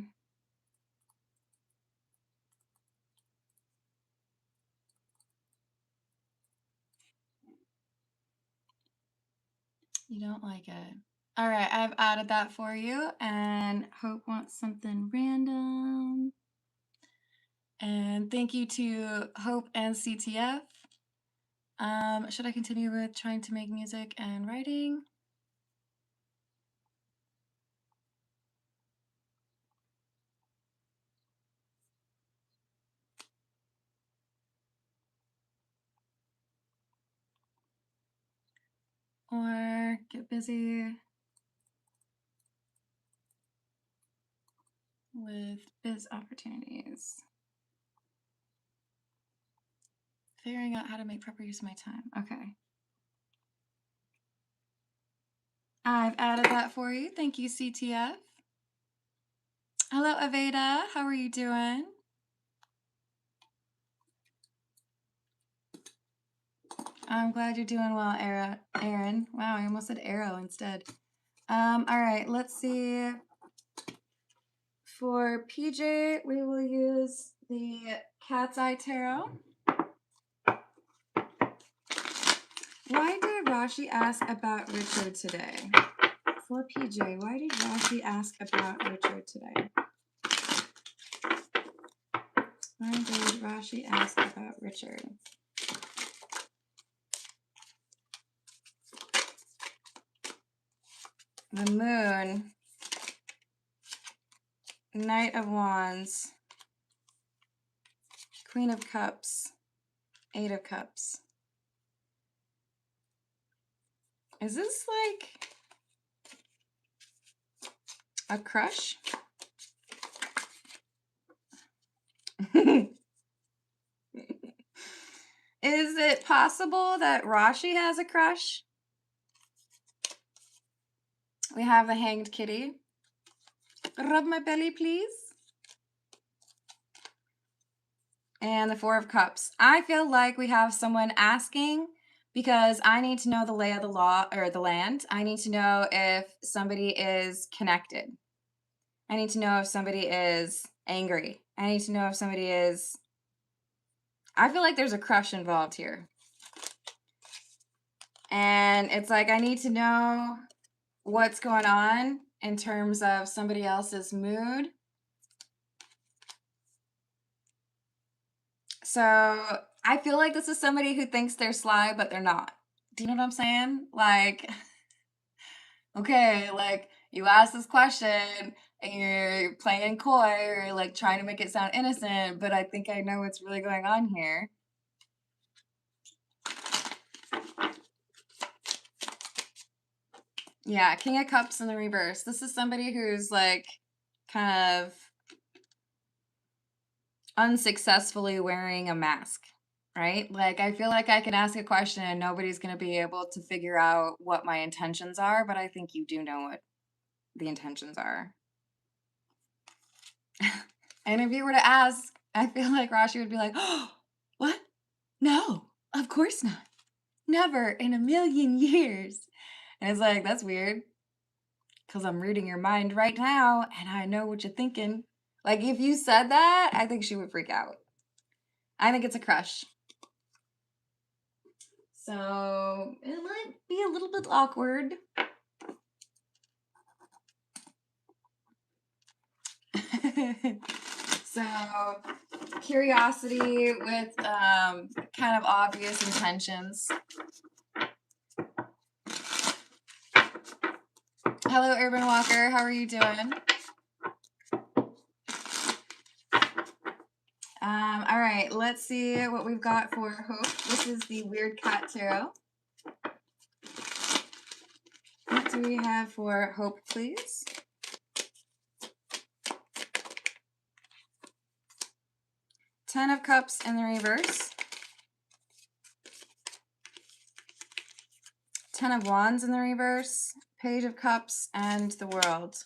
You don't like it. All right, I've added that for you, and Hope wants something random. And thank you to Hope and CTF. Should I continue with trying to make music and writing? Or get busy with biz opportunities? Figuring out how to make proper use of my time. Okay. I've added that for you. Thank you, CTF. Hello, Aveda. How are you doing? I'm glad you're doing well, Aaron. Wow, I almost said Arrow instead. All right, let's see. For PJ, we will use the Cat's Eye Tarot. Why did Rashi ask about Richard today? For PJ, why did Rashi ask about Richard today? Why did Rashi ask about Richard? the Moon, Knight of Wands, Queen of Cups, Eight of Cups. Is this like a crush? Is it possible that Rashi has a crush? We have the Hanged Kitty. Rub my belly, please. And the Four of Cups. I feel like we have someone asking because I need to know the lay of the law or the land. I need to know if somebody is connected. I need to know if somebody is angry. I need to know if somebody is... I feel like there's a crush involved here. And it's like I need to know what's going on in terms of somebody else's mood. So I feel like this is somebody who thinks they're sly, but they're not. Do you know what I'm saying? Like, okay, like you ask this question and you're playing coy or like trying to make it sound innocent, but I think I know what's really going on here. Yeah, King of Cups in the reverse. This is somebody who's like kind of unsuccessfully wearing a mask, right? Like I feel like I can ask a question and nobody's going to be able to figure out what my intentions are, but I think you do know what the intentions are. And if you were to ask, I feel like Rashi would be like, oh, what? No, of course not. Never in a million years. And it's like, that's weird. Because I'm reading your mind right now and I know what you're thinking. Like, if you said that, I think she would freak out. I think it's a crush. So, it might be a little bit awkward. So, curiosity with kind of obvious intentions. Hello, Urban Walker. How are you doing? All right, let's see what we've got for Hope. This is the Weird Cat Tarot. What do we have for Hope, please? Ten of Cups in the reverse. Ten of Wands in the reverse. Page of Cups and the World.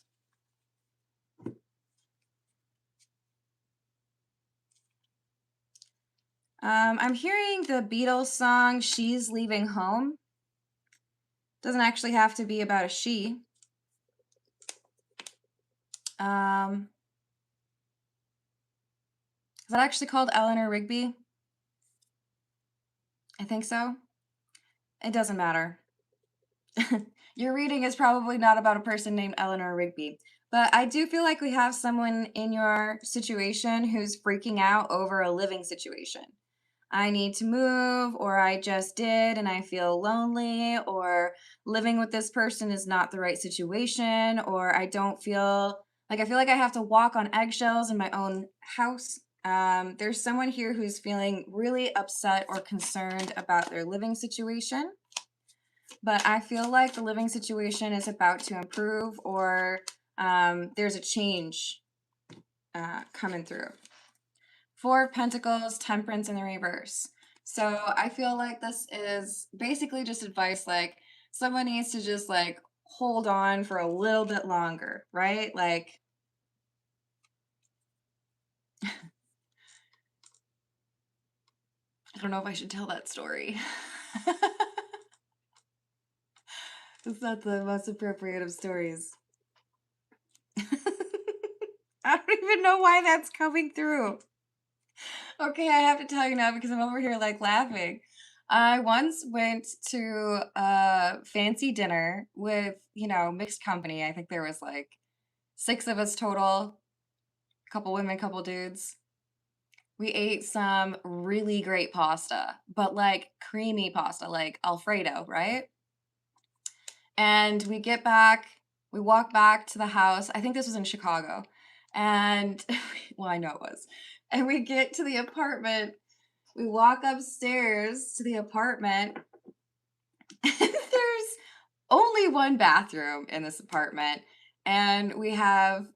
I'm hearing the Beatles song, She's Leaving Home. Doesn't actually have to be about a she. Is that actually called Eleanor Rigby? I think so. It doesn't matter. Your reading is probably not about a person named Eleanor Rigby. But I do feel like we have someone in your situation who's freaking out over a living situation. I need to move, or I just did and I feel lonely, or living with this person is not the right situation, or I don't feel like I have to walk on eggshells in my own house. There's someone here who's feeling really upset or concerned about their living situation, but I feel like the living situation is about to improve, or there's a change coming through. Four of Pentacles, Temperance in the reverse. So I feel like this is basically just advice, like someone needs to just like hold on for a little bit longer, right? Like, I don't know if I should tell that story. It's not the most appropriate of stories. I don't even know why that's coming through. Okay, I have to tell you now because I'm over here like laughing. I once went to a fancy dinner with, mixed company. I think there was like 6 of us total, couple women, couple dudes. We ate some really great pasta, but like creamy pasta, like Alfredo, right? And we get back We walk back to the house. I think this was in Chicago. And well, I know it was. And we get to the apartment. We walk upstairs to the apartment. And there's only one bathroom in this apartment. And we have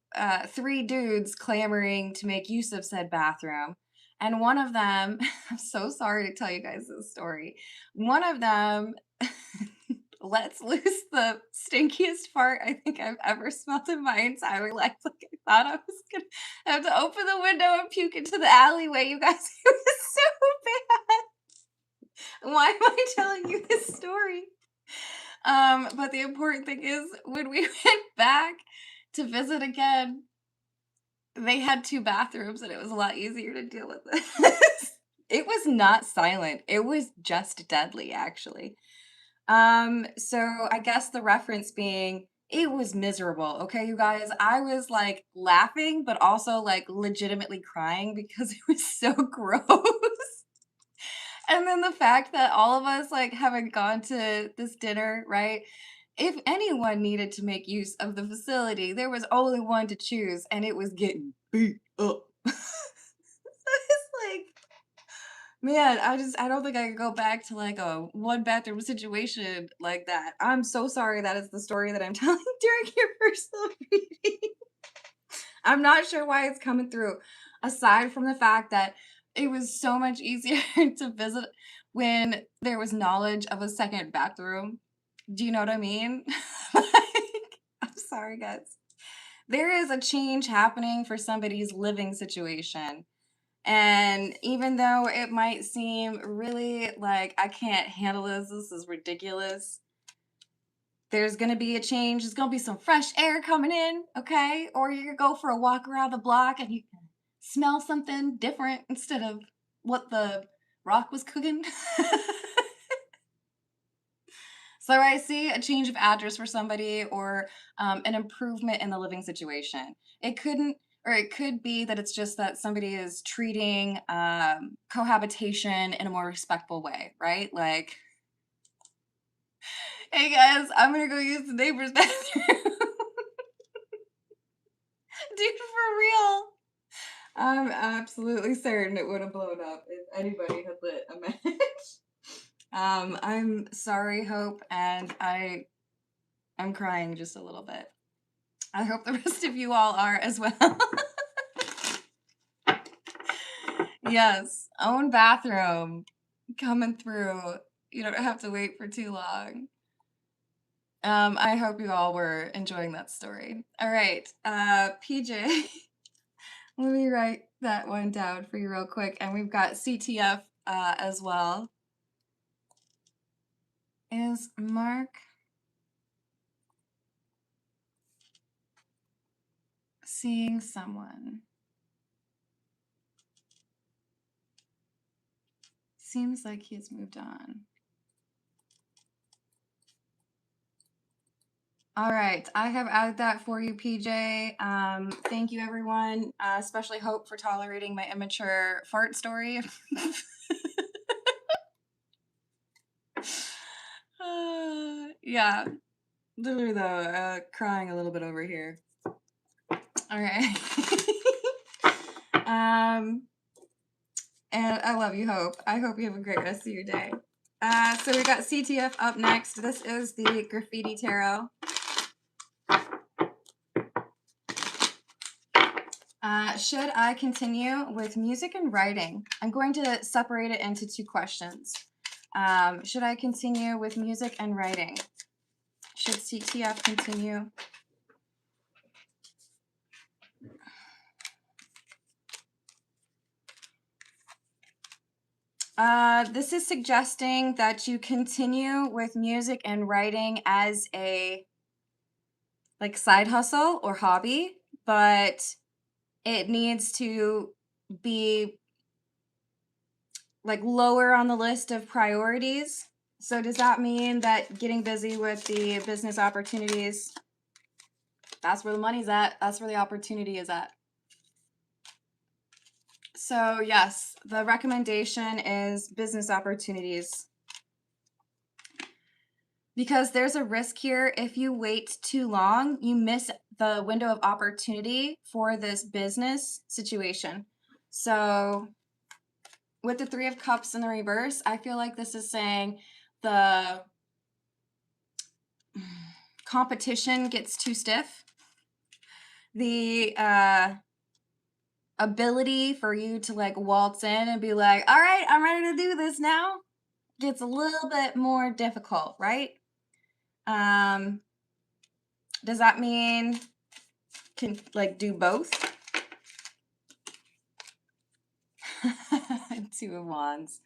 three dudes clamoring to make use of said bathroom. And one of them, I'm so sorry to tell you guys this story. One of them lets loose the stinkiest fart I think I've ever smelled in my entire life. Like I thought I was gonna have to open the window and puke into the alleyway. You guys, it was so bad. Why am I telling you this story? But the important thing is when we went back to visit again, they had two bathrooms and it was a lot easier to deal with this. It was not silent. It was just deadly, actually. So I guess the reference being it was miserable. Okay, you guys. I was like laughing, but also like legitimately crying because it was so gross. And then the fact that all of us like haven't gone to this dinner, right? If anyone needed to make use of the facility, there was only one to choose, and it was getting beat up. So it's like, man, I don't think I could go back to like a one bathroom situation like that. I'm so sorry that is the story that I'm telling during your personal reading. I'm not sure why it's coming through, aside from the fact that it was so much easier to visit when there was knowledge of a second bathroom. Do you know what I mean? Like, I'm sorry, guys. There is a change happening for somebody's living situation. And even though it might seem really like I can't handle this is ridiculous, there's gonna be a change. There's gonna be some fresh air coming in, okay? Or you're gonna go for a walk around the block and you can smell something different instead of what the rock was cooking. So I see a change of address for somebody or an improvement in the living situation. It couldn't, or it could be that it's just that somebody is treating cohabitation in a more respectful way, right? Like, hey guys, I'm gonna go use the neighbor's bathroom. Dude, for real. I'm absolutely certain it would have blown up if anybody had lit a match. I'm sorry, Hope, and I'm crying just a little bit. I hope the rest of you all are as well. Yes, own bathroom coming through. You don't have to wait for too long. I hope you all were enjoying that story. All right, PJ, let me write that one down for you real quick. And we've got CTF as well. Is Mark seeing someone? Seems like he's moved on. All right, I have added that for you, PJ. Thank you, everyone, especially Hope for tolerating my immature fart story. Yeah, literally though, crying a little bit over here. All right. And I love you, Hope. I hope you have a great rest of your day. So we got CTF up next. This is the Graffiti Tarot. Should I continue with music and writing? I'm going to separate it into two questions. Should I continue with music and writing? Should CTF continue? This is suggesting that you continue with music and writing as a like side hustle or hobby, but it needs to be like lower on the list of priorities. So does that mean that getting busy with the business opportunities, that's where the money's at, that's where the opportunity is at? So yes, the recommendation is business opportunities. because there's a risk here. If you wait too long, you miss the window of opportunity for this business situation. So with the Three of Cups in the reverse, I feel like this is saying the competition gets too stiff. The ability for you to like waltz in and be like, all right, I'm ready to do this now, gets a little bit more difficult, right? Does that mean can like do both? Two of Wands.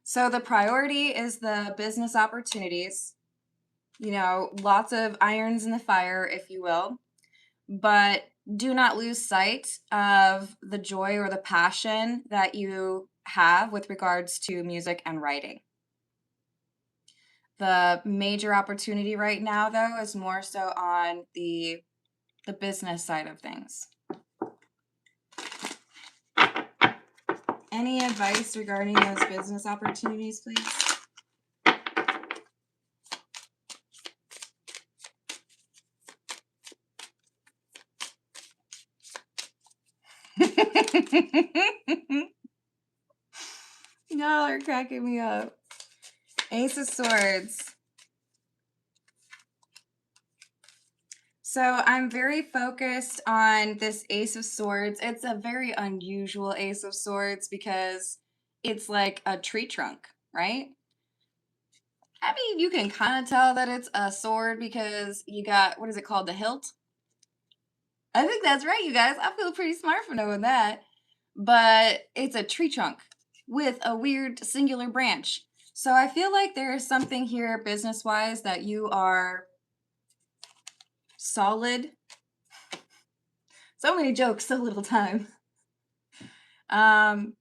So the priority is the business opportunities, you know, lots of irons in the fire, if you will, but do not lose sight of the joy or the passion that you have with regards to music and writing. The major opportunity right now, though, is more so on the business side of things. Any advice regarding those business opportunities, please? Y'all are cracking me up. Ace of Swords. So I'm very focused on this Ace of Swords. It's a very unusual Ace of Swords because it's like a tree trunk, right? I mean, you can kind of tell that it's a sword because you got, what is it called? The hilt? I think that's right, you guys. I feel pretty smart for knowing that. But it's a tree trunk with a weird singular branch. So I feel like there is something here business-wise that you are solid. So many jokes, so little time. But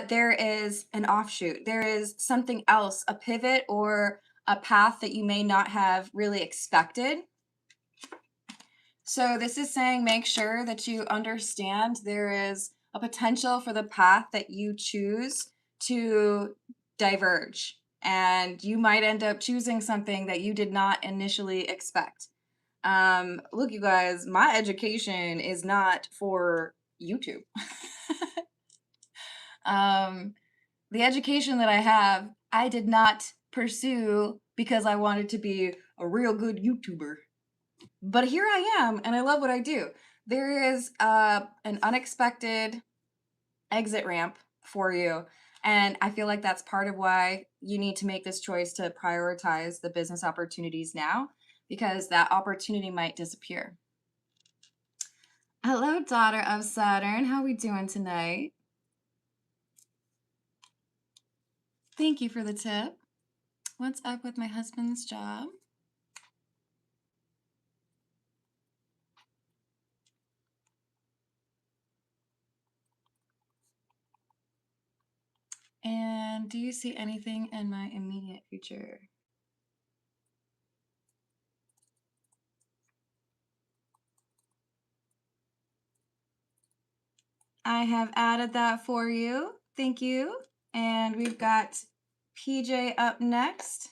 there is an offshoot. There is something else, a pivot or a path that you may not have really expected. So this is saying make sure that you understand there is a potential for the path that you choose to diverge. And you might end up choosing something that you did not initially expect. Look, you guys, my education is not for YouTube. The education that I have, I did not pursue because I wanted to be a real good YouTuber. But here I am, and I love what I do. There is an unexpected exit ramp for you, and I feel like that's part of why you need to make this choice to prioritize the business opportunities now, because that opportunity might disappear. Hello, daughter of Saturn. How are we doing tonight? Thank you for the tip. What's up with my husband's job? And do you see anything in my immediate future? I have added that for you. Thank you. And we've got PJ up next.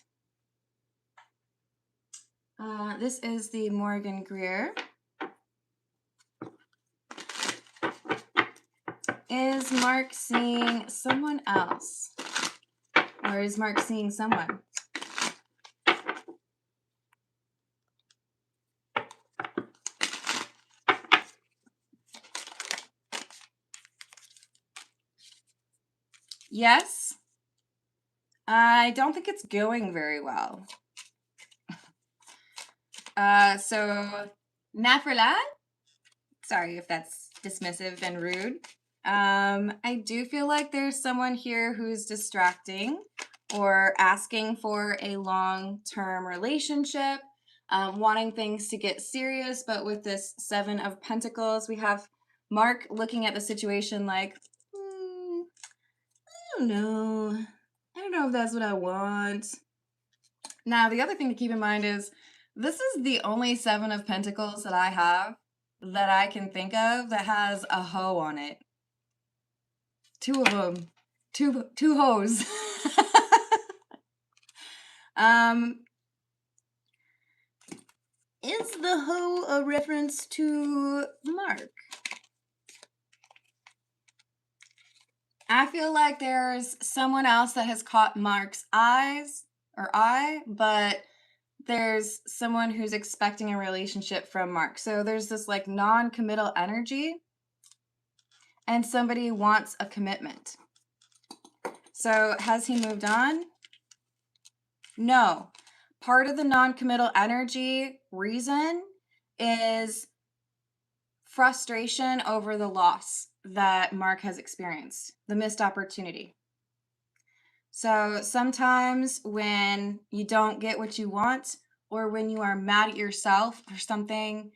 This is the Morgan Greer. Is Mark seeing someone else? Or is Mark seeing someone? Yes. I don't think it's going very well. So, Nafrala, sorry if that's dismissive and rude. I do feel like there's someone here who's distracting or asking for a long-term relationship, wanting things to get serious, but with this Seven of Pentacles, we have Mark looking at the situation like, I don't know. I don't know if that's what I want. Now, the other thing to keep in mind is this is the only Seven of Pentacles that I have that I can think of that has a hoe on it. Two of them. Two hoes. Is the hoe a reference to Mark? I feel like there's someone else that has caught Mark's eyes or eye, but there's someone who's expecting a relationship from Mark. So there's this like non-committal energy, and somebody wants a commitment. So has he moved on? No. Part of the non-committal energy reason is frustration over the loss that Mark has experienced, the missed opportunity. So sometimes when you don't get what you want, or when you are mad at yourself for something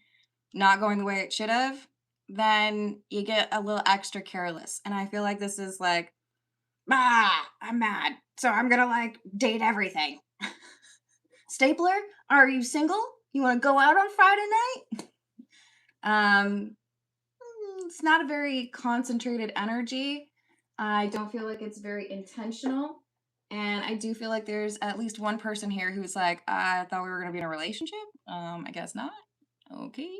not going the way it should have, then you get a little extra careless. And I feel like this is like, I'm mad, so I'm gonna like date everything. Stapler, are you single? You want to go out on Friday night? It's not a very concentrated energy. I don't feel like it's very intentional. And I do feel like there's at least one person here who's like, I thought we were going to be in a relationship. I guess not. Okay.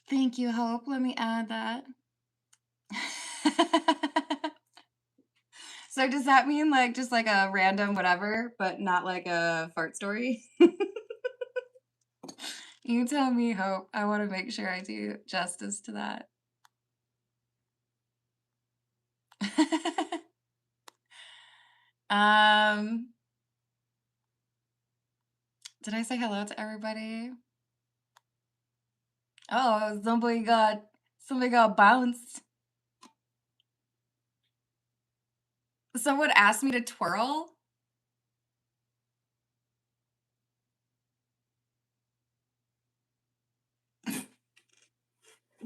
Thank you, Hope. Let me add that. So does that mean like just like a random whatever, but not like a fart story? You tell me, Hope. I want to make sure I do justice to that. um, did I say hello to everybody? Oh, somebody got bounced. Someone asked me to twirl.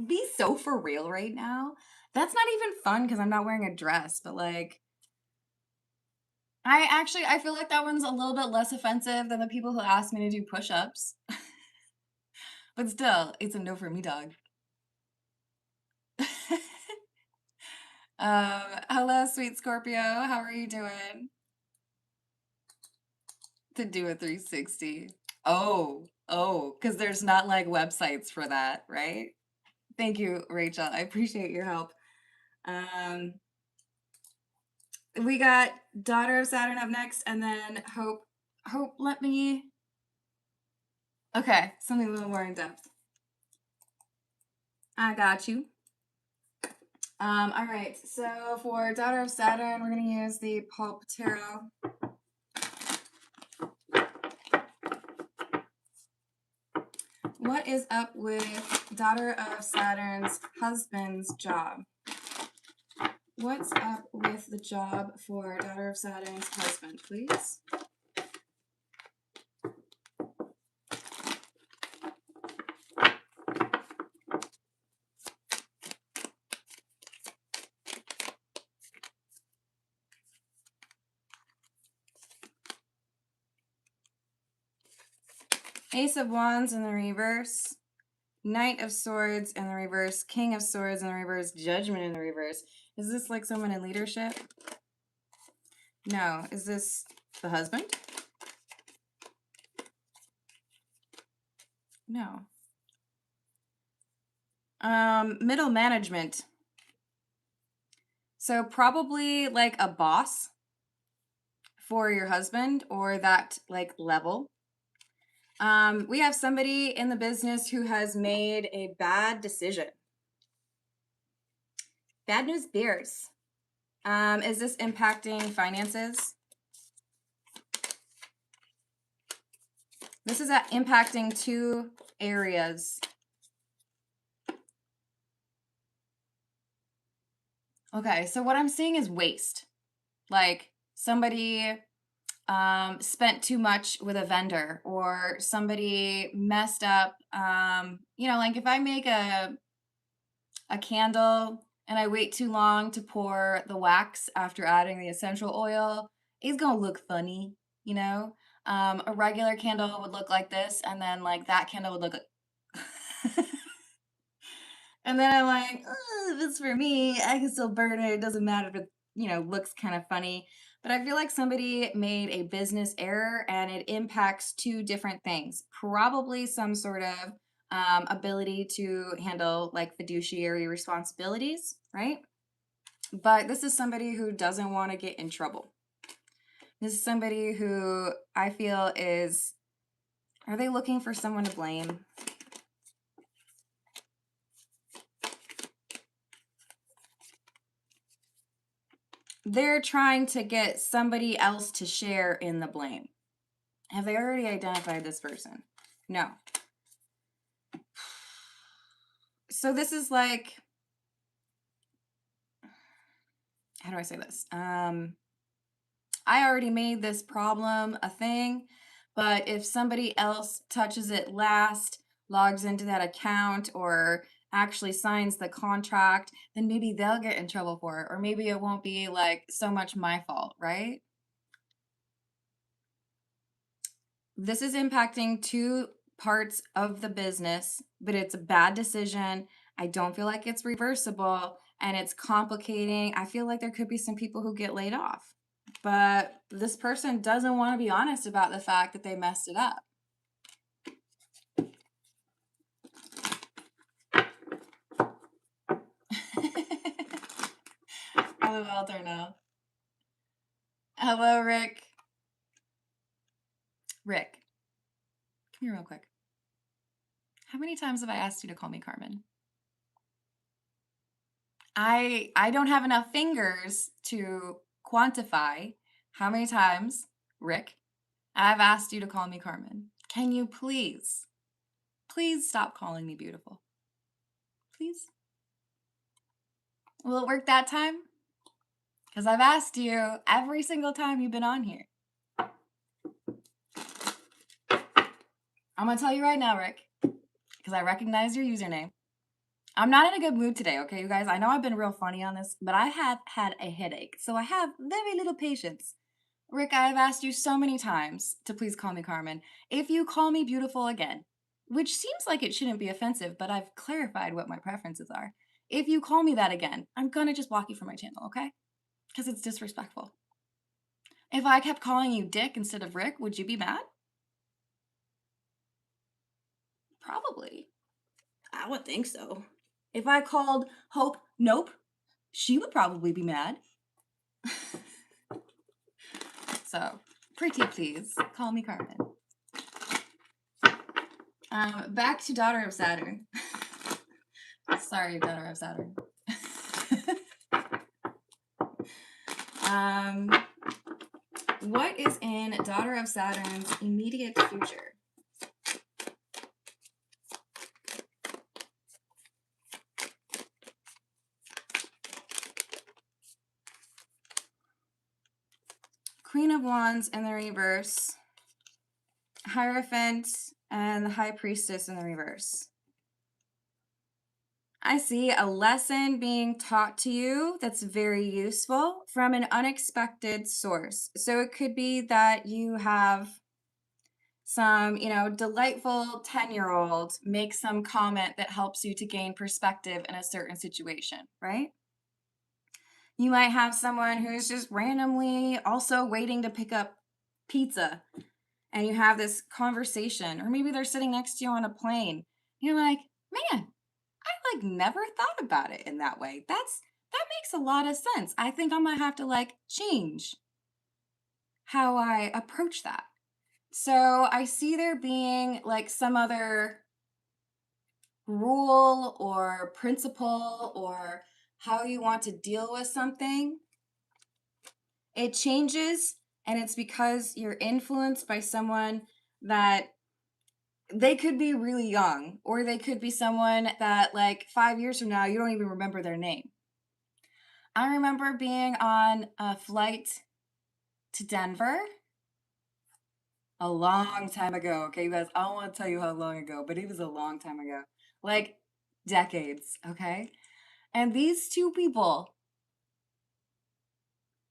Be so for real right now. That's not even fun because I'm not wearing a dress, but like I feel like that one's a little bit less offensive than the people who asked me to do push-ups. But still, it's a no for me, dog. Hello, sweet Scorpio. How are you doing? To do a 360. Oh, because there's not like websites for that, right? Thank you, Rachel. I appreciate your help. Um, we got Daughter of Saturn up next, and then Hope. Hope, let me. Okay, something a little more in depth. I got you. All right. So for Daughter of Saturn, we're gonna use the Pulp Tarot. What is up with Daughter of Saturn's husband's job? What's up with the job for Daughter of Saturn's husband, please? Ace of Wands in the reverse, Knight of Swords in the reverse, King of Swords in the reverse, Judgment in the reverse. Is this like someone in leadership? No. Is this the husband? No. Middle management. So probably like a boss for your husband or that like level. We have somebody in the business who has made a bad decision. Bad news bears. Is this impacting finances? This is impacting two areas. Okay, so what I'm seeing is waste. Like somebody spent too much with a vendor, or somebody messed up. Like if I make a candle and I wait too long to pour the wax after adding the essential oil, it's gonna look funny, you know? A regular candle would look like this, and then like that candle would look like and then I'm like, "Ugh, if it's for me, I can still burn it. It doesn't matter if it, looks kind of funny." But I feel like somebody made a business error and it impacts two different things. Probably some sort of ability to handle like fiduciary responsibilities, right? But this is somebody who doesn't want to get in trouble. This is somebody who I feel is, are they looking for someone to blame? They're trying to get somebody else to share in the blame. Have they already identified this person? No. So this is like, how do I say this? I already made this problem a thing, but if somebody else touches it last, logs into that account, or actually signs the contract, then maybe they'll get in trouble for it, or maybe it won't be like so much my fault, right? This is impacting two parts of the business, but it's a bad decision. I don't feel like it's reversible and it's complicating. I feel like there could be some people who get laid off, but this person doesn't want to be honest about the fact that they messed it up. LOL, Darnell. Hello, Rick. Rick, come here real quick. How many times have I asked you to call me Carmen? I don't have enough fingers to quantify how many times, Rick, I've asked you to call me Carmen. Can you please, please stop calling me beautiful? Please? Will it work that time? Because I've asked you every single time you've been on here. I'm going to tell you right now, Rick, because I recognize your username. I'm not in a good mood today, okay, you guys? I know I've been real funny on this, but I have had a headache, so I have very little patience. Rick, I have asked you so many times to please call me Carmen. If you call me beautiful again, which seems like it shouldn't be offensive, but I've clarified what my preferences are. If you call me that again, I'm gonna just block you from my channel, okay? Because it's disrespectful. If I kept calling you Dick instead of Rick, would you be mad? Probably. I would think so. If I called Hope Nope, she would probably be mad. So, pretty please, call me Carmen. Back to Daughter of Saturn. Sorry, Daughter of Saturn. What is in Daughter of Saturn's immediate future? Queen of Wands in the reverse, Hierophant, and the High Priestess in the reverse. I see a lesson being taught to you that's very useful from an unexpected source. So it could be that you have some, delightful 10-year-old make some comment that helps you to gain perspective in a certain situation, right? You might have someone who's just randomly also waiting to pick up pizza and you have this conversation, or maybe they're sitting next to you on a plane. You're like, man, I like never thought about it in that way. That makes a lot of sense. I think I'm gonna have to like change how I approach that. So I see there being like some other rule or principle or how you want to deal with something. It changes, and it's because you're influenced by someone that they could be really young, or they could be someone that like 5 years from now, you don't even remember their name. I remember being on a flight to Denver a long time ago. Okay, you guys, I don't want to tell you how long ago, but it was a long time ago. Like decades, okay? And these two people,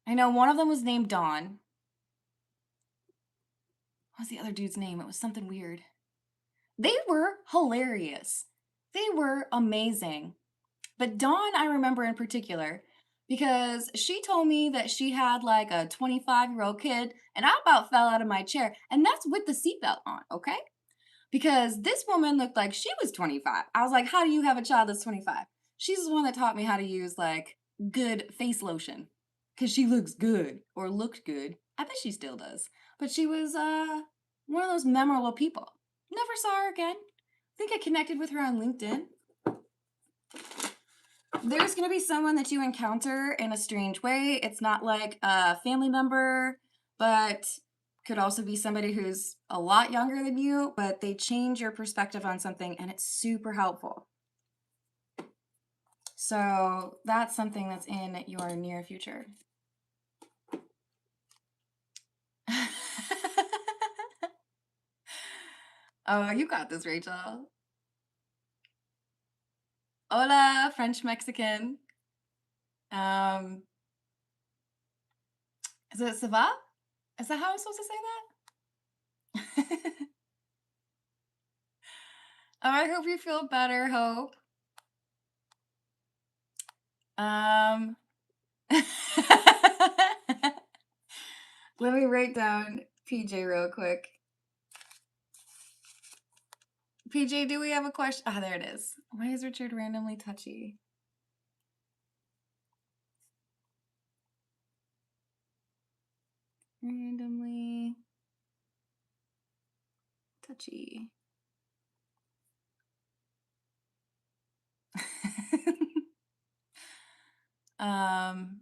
I know one of them was named Dawn. What was the other dude's name? It was something weird. They were hilarious. They were amazing. But Dawn, I remember in particular, because she told me that she had like a 25-year-old kid, and I about fell out of my chair. And that's with the seatbelt on, okay? Because this woman looked like she was 25. I was like, how do you have a child that's 25? She's the one that taught me how to use like good face lotion because she looks good or looked good. I bet she still does. But she was one of those memorable people. Never saw her again. I think I connected with her on LinkedIn. There's going to be someone that you encounter in a strange way. It's not like a family member, but could also be somebody who's a lot younger than you, but they change your perspective on something and it's super helpful. So that's something that's in your near future. Oh, you got this, Rachel. Hola, French Mexican. Is it ça va? Is that how I'm supposed to say that? Oh, I hope you feel better, Hope. Let me write down PJ real quick. PJ, do we have a question? Ah, there it is. Why is Richard randomly touchy? Randomly touchy.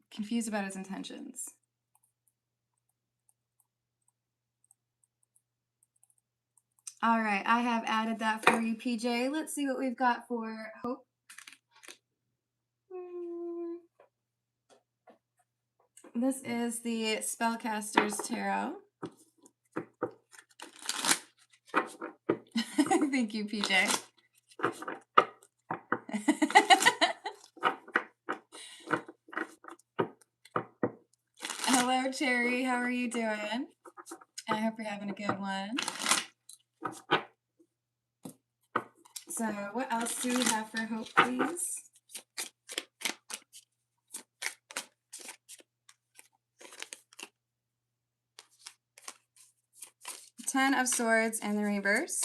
Confused about his intentions. All right, I have added that for you, PJ. Let's see what we've got for Hope. This is the Spellcaster's Tarot. Thank you, PJ. Hello, Cherry. How are you doing? I hope you're having a good one. So, what else do we have for Hope, please? Ten of Swords in the reverse.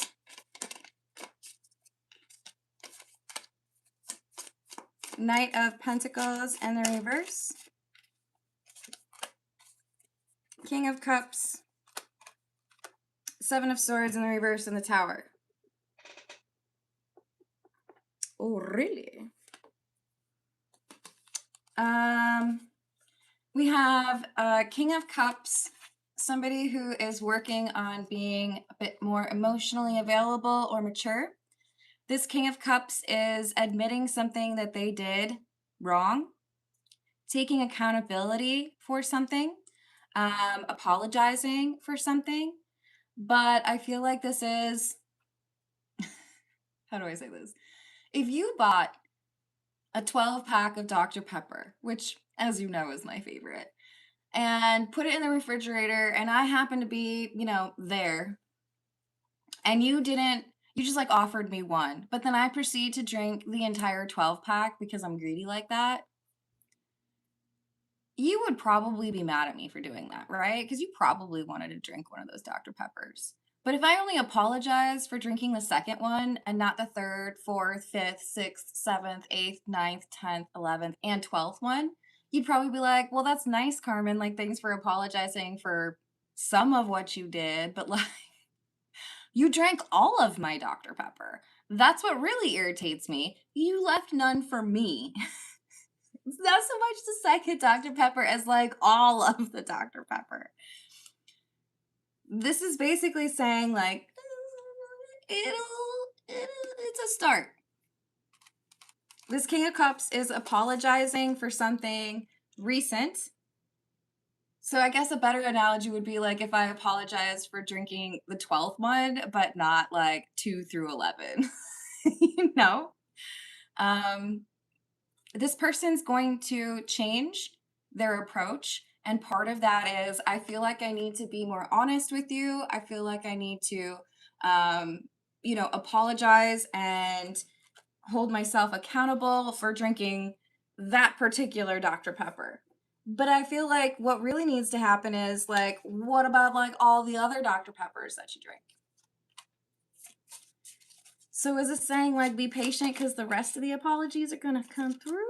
Knight of Pentacles in the reverse. King of Cups. Seven of Swords in the reverse in the Tower. Oh, really? We have King of Cups, somebody who is working on being a bit more emotionally available or mature. This King of Cups is admitting something that they did wrong, taking accountability for something, apologizing for something. But I feel like this is, how do I say this? If you bought a 12-pack of Dr. Pepper, which, as you know, is my favorite, and put it in the refrigerator, and I happened to be, there, and you just like offered me one, but then I proceed to drink the entire 12-pack because I'm greedy like that, you would probably be mad at me for doing that, right? Because you probably wanted to drink one of those Dr. Peppers. But if I only apologize for drinking the second one and not the third, fourth, fifth, sixth, seventh, eighth, ninth, 10th, 11th, and 12th one, you'd probably be like, well, that's nice, Carmen. Like, thanks for apologizing for some of what you did, but like, you drank all of my Dr. Pepper. That's what really irritates me. You left none for me. It's not so much the second Dr. Pepper as like all of the Dr. Pepper. This is basically saying like, it's a start. This King of Cups is apologizing for something recent. So I guess a better analogy would be like if I apologized for drinking the 12th one, but not like 2 through 11, you know? This person's going to change their approach. And part of that is I feel like I need to be more honest with you. I feel like I need to, apologize and hold myself accountable for drinking that particular Dr. Pepper. But I feel like what really needs to happen is like, what about like all the other Dr. Peppers that you drink? So is it saying like be patient because the rest of the apologies are gonna come through?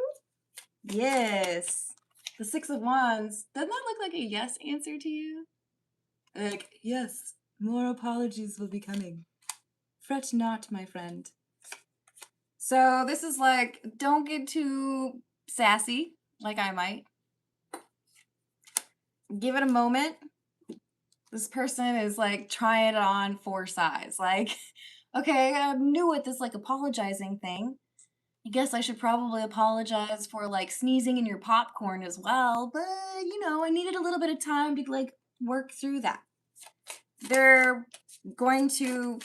Yes. The Six of Wands. Doesn't that look like a yes answer to you? Like, yes, more apologies will be coming. Fret not, my friend. So this is like, don't get too sassy, like I might. Give it a moment. This person is like trying it on for size. Like, okay, I'm new at this like apologizing thing. I guess I should probably apologize for like sneezing in your popcorn as well, but you know, I needed a little bit of time to like work through that. They're going to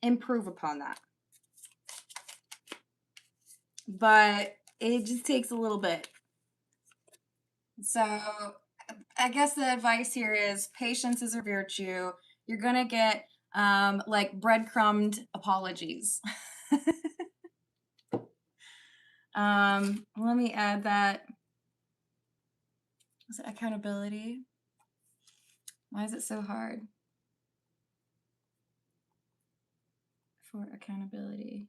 improve upon that. But it just takes a little bit. So I guess the advice here is patience is a virtue. You're gonna get like breadcrumbed apologies. Let me add that. Is it accountability? Why is it so hard for accountability?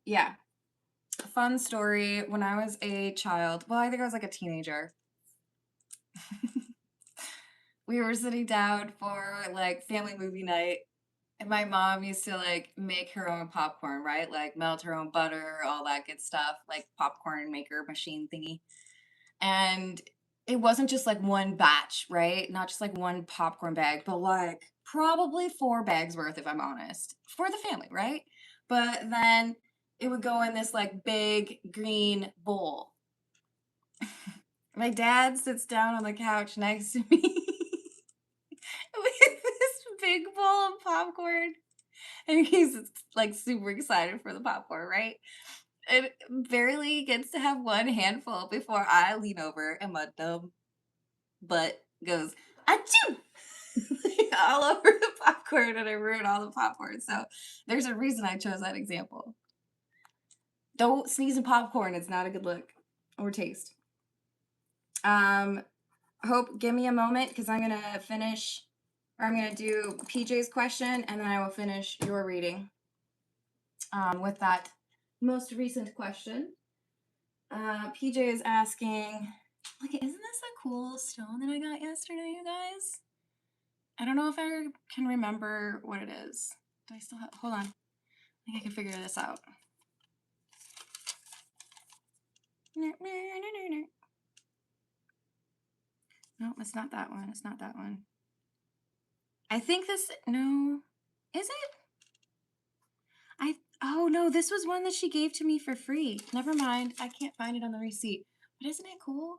Yeah. Fun story. When I was a child, well, I think I was like a teenager. We were sitting down for like family movie night, and my mom used to like make her own popcorn, right? Like melt her own butter, all that good stuff, like popcorn maker machine thingy. And it wasn't just like one batch, right? Not just like one popcorn bag, but like probably 4 bags worth, if I'm honest, for the family, right? But then it would go in this like big green bowl. My dad sits down on the couch next to me with this big bowl of popcorn, and he's like super excited for the popcorn, right? It barely gets to have one handful before I lean over and my dumb butt goes, achoo! All over the popcorn, and I ruined all the popcorn. So there's a reason I chose that example. Don't sneeze in popcorn. It's not a good look or taste. Hope, give me a moment because I'm going to finish, or I'm going to do PJ's question, and then I will finish your reading with that most recent question. PJ is asking, look, isn't this a cool stone that I got yesterday, you guys? I don't know if I can remember what it is. Do I still have, hold on. I think I can figure this out. No, it's not that one. It's not that one. I think this, no, is it? Oh no, this was one that she gave to me for free. Never mind. I can't find it on the receipt. But isn't it cool?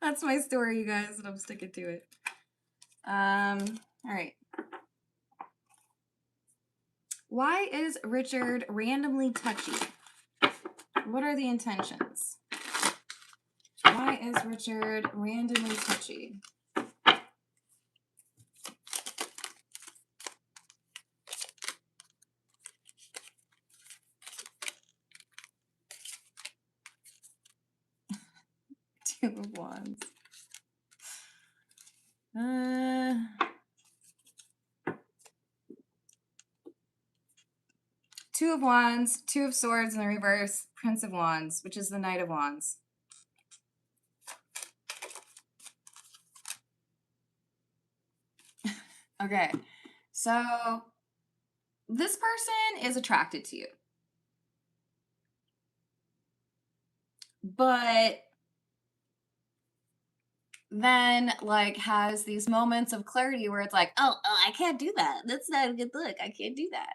That's my story, you guys, and I'm sticking to it. All right. Why is Richard randomly touchy? What are the intentions? Why is Richard randomly touchy? Two of Wands. Two of Wands, Two of Swords in the reverse, Prince of Wands, which is the Knight of Wands. Okay, so this person is attracted to you. But then like has these moments of clarity where it's like, oh, I can't do that. That's not a good look. I can't do that.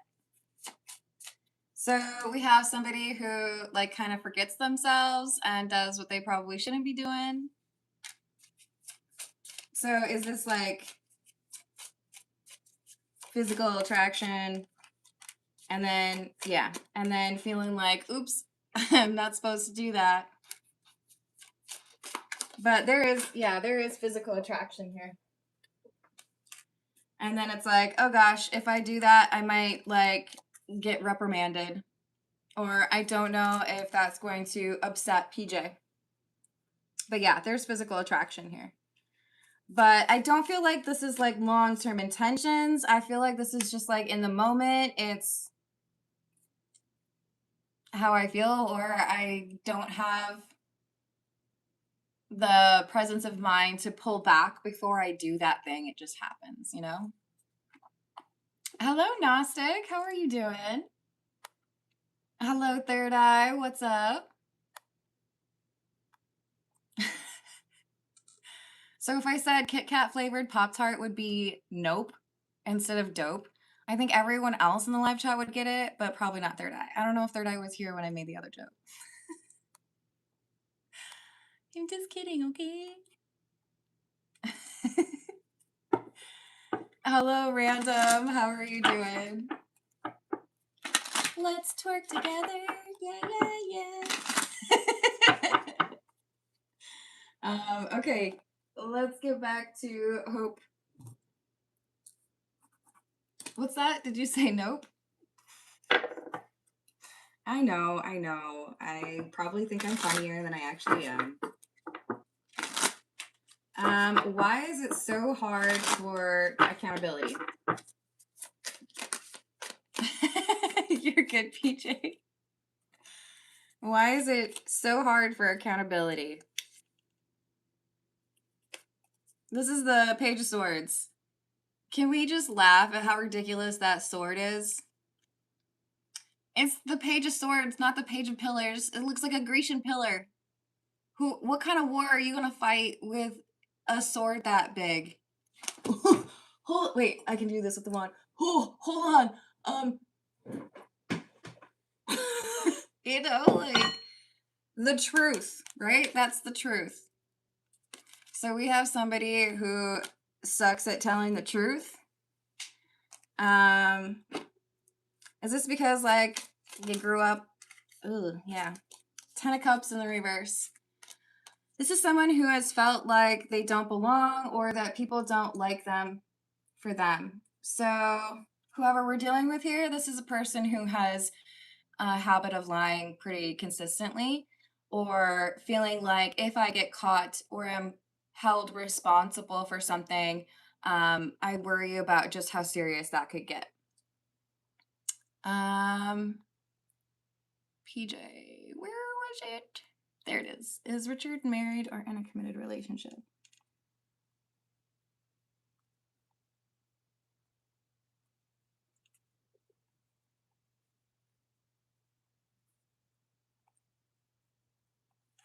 So we have somebody who like kind of forgets themselves and does what they probably shouldn't be doing. So is this like physical attraction and then, yeah, and then feeling like, oops, I'm not supposed to do that. But there is physical attraction here. And then it's like, oh gosh, if I do that, I might like get reprimanded. Or I don't know if that's going to upset PJ. But yeah, there's physical attraction here. But I don't feel like this is like long-term intentions. I feel like this is just like in the moment. It's how I feel, or I don't have the presence of mind to pull back before I do that thing. It just happens, you know? Hello, Gnostic. How are you doing? Hello, Third Eye. What's up? So if I said Kit Kat flavored Pop-Tart would be nope instead of dope, I think everyone else in the live chat would get it, but probably not Third Eye. I don't know if Third Eye was here when I made the other joke. I'm just kidding, okay? Hello, Random. How are you doing? Let's twerk together. Yeah, yeah, yeah. Okay, let's get back to Hope. What's that? Did you say nope? I know. I probably think I'm funnier than I actually am. Why is it so hard for accountability? You're good, PJ. Why is it so hard for accountability? This is the Page of Swords. Can we just laugh at how ridiculous that sword is? It's the Page of Swords, not the Page of Pillars. It looks like a Grecian pillar. What kind of war are you gonna fight with a sword that big? Wait, I can do this with the wand. Hold on. You know, like the truth, right? That's the truth. So we have somebody who sucks at telling the truth. Is this because like you grew up? Ooh, yeah. 10 of Cups in the reverse. This is someone who has felt like they don't belong or that people don't like them for them. So whoever we're dealing with here, this is a person who has a habit of lying pretty consistently, or feeling like if I get caught or am held responsible for something, I worry about just how serious that could get. PJ, where was it? There it is. Is Richard married or in a committed relationship?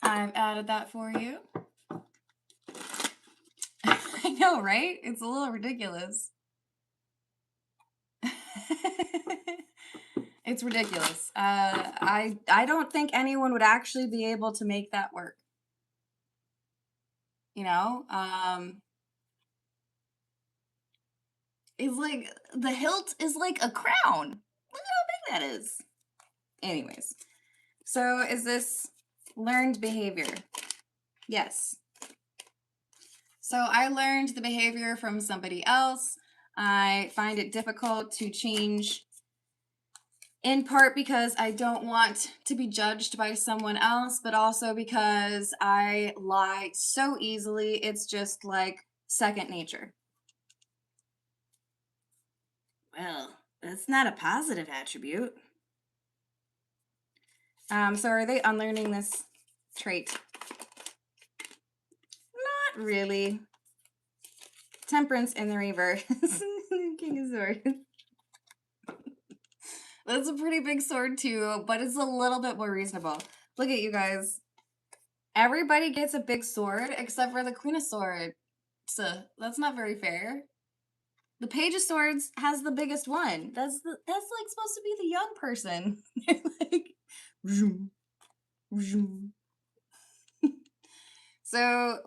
I've added that for you. I know, right? It's a little ridiculous. It's ridiculous. I don't think anyone would actually be able to make that work. You know, it's like the hilt is like a crown. Look at how big that is. Anyways, so is this learned behavior? Yes. So I learned the behavior from somebody else. I find it difficult to change, in part because I don't want to be judged by someone else, but also because I lie so easily. It's just like second nature. Well, that's not a positive attribute. So are they unlearning this trait? Not really. Temperance in the reverse. King of Swords. That's a pretty big sword too, but it's a little bit more reasonable. Look at you guys. Everybody gets a big sword except for the Queen of Swords. So that's not very fair. The Page of Swords has the biggest one. That's like supposed to be the young person. Like, vroom, vroom. So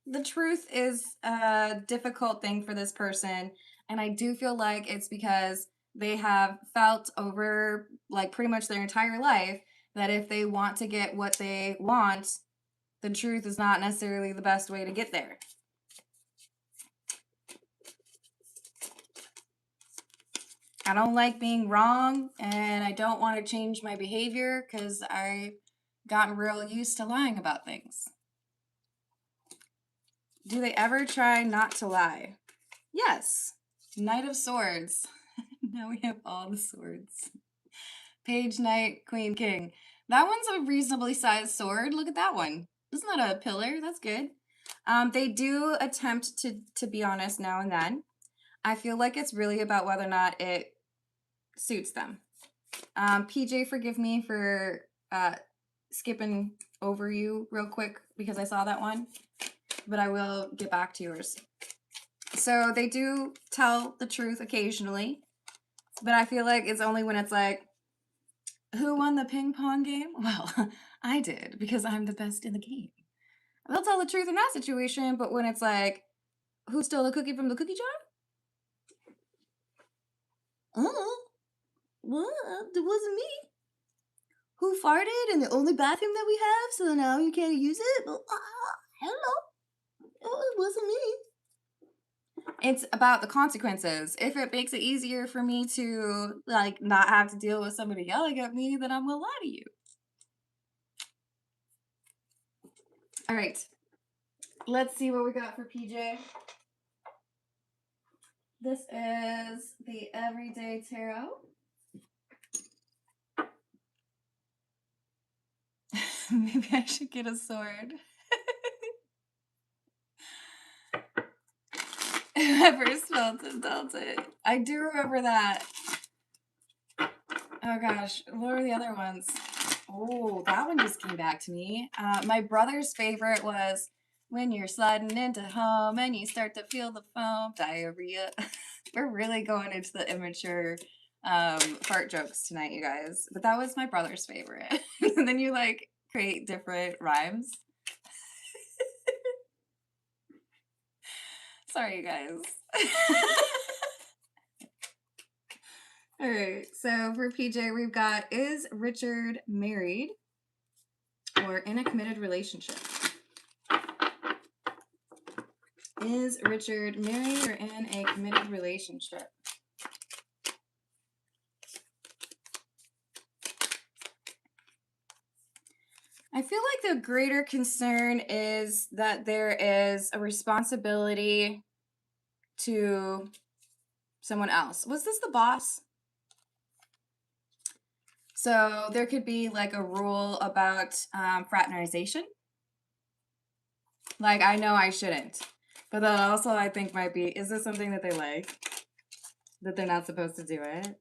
the truth is a difficult thing for this person, and I do feel like it's because they have felt over like pretty much their entire life that if they want to get what they want, the truth is not necessarily the best way to get there. I don't like being wrong, and I don't want to change my behavior because I've gotten real used to lying about things. Do they ever try not to lie? Yes. Knight of Swords. Now we have all the swords. Page, Knight, Queen, King. That one's a reasonably sized sword. Look at that one. It's not a pillar. That's good. They do attempt to be honest now and then. I feel like it's really about whether or not it suits them. PJ, forgive me for skipping over you real quick because I saw that one, but I will get back to yours. So they do tell the truth occasionally, but I feel like it's only when it's like, who won the ping pong game? Well, I did because I'm the best in the game. They'll tell the truth in that situation, but when it's like, who stole the cookie from the cookie jar? Well, it wasn't me. Who farted in the only bathroom that we have, so now you can't use it? Well, hello. Oh, it wasn't me. It's about the consequences. If it makes it easier for me to like not have to deal with somebody yelling at me, then I'm gonna lie to you. All right. Let's see what we got for PJ. This is the Everyday Tarot. Maybe I should get a sword. Whoever spelled it dealt it. I do remember that. Oh gosh, what were the other ones? Oh, that one just came back to me. My brother's favorite was when you're sliding into home and you start to feel the foam, diarrhea. We're really going into the immature fart jokes tonight, you guys. But that was my brother's favorite. And then you like create different rhymes. Sorry, you guys. All right, so for PJ, we've got, is Richard married or in a committed relationship? Is Richard married or in a committed relationship? I feel like the greater concern is that there is a responsibility to someone else. Was this the boss? So there could be like a rule about fraternization. Like, I know I shouldn't. But that also I think might be, is this something that they like? That they're not supposed to do it?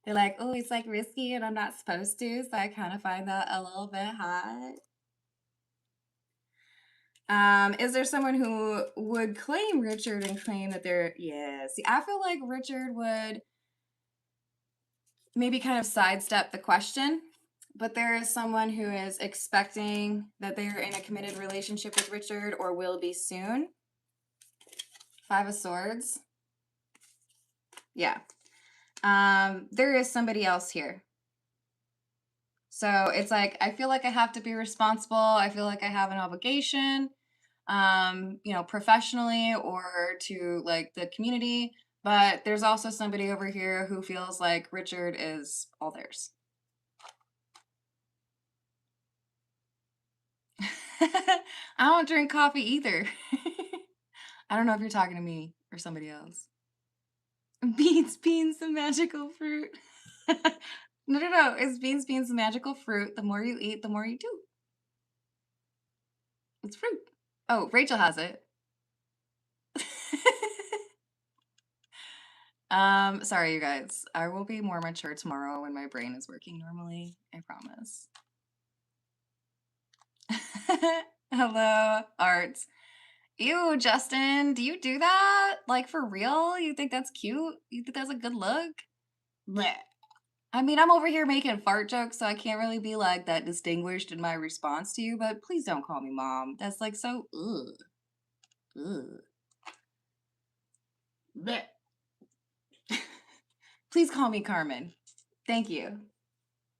They're like, oh, it's like risky and I'm not supposed to, so I kind of find that a little bit hot. Is there someone who would claim Richard and claim that they're, yeah, see, I feel like Richard would maybe kind of sidestep the question, but there is someone who is expecting that they're in a committed relationship with Richard or will be soon. Five of Swords. Yeah. There is somebody else here. So it's like, I feel like I have to be responsible. I feel like I have an obligation, professionally or to like the community. But there's also somebody over here who feels like Richard is all theirs. I don't drink coffee either. I don't know if you're talking to me or somebody else. Beans, the magical fruit. No. It's beans, the magical fruit. The more you eat, the more you do. It's fruit. Oh, Rachel has it. Sorry, you guys. I will be more mature tomorrow when my brain is working normally. I promise. Hello, Art. Ew, Justin, do you do that? Like, for real? You think that's cute? You think that's a good look? Blech. I mean, I'm over here making fart jokes, so I can't really be like that distinguished in my response to you, but please don't call me mom. That's like so, ugh. Ugh. Blech. Please call me Carmen. Thank you.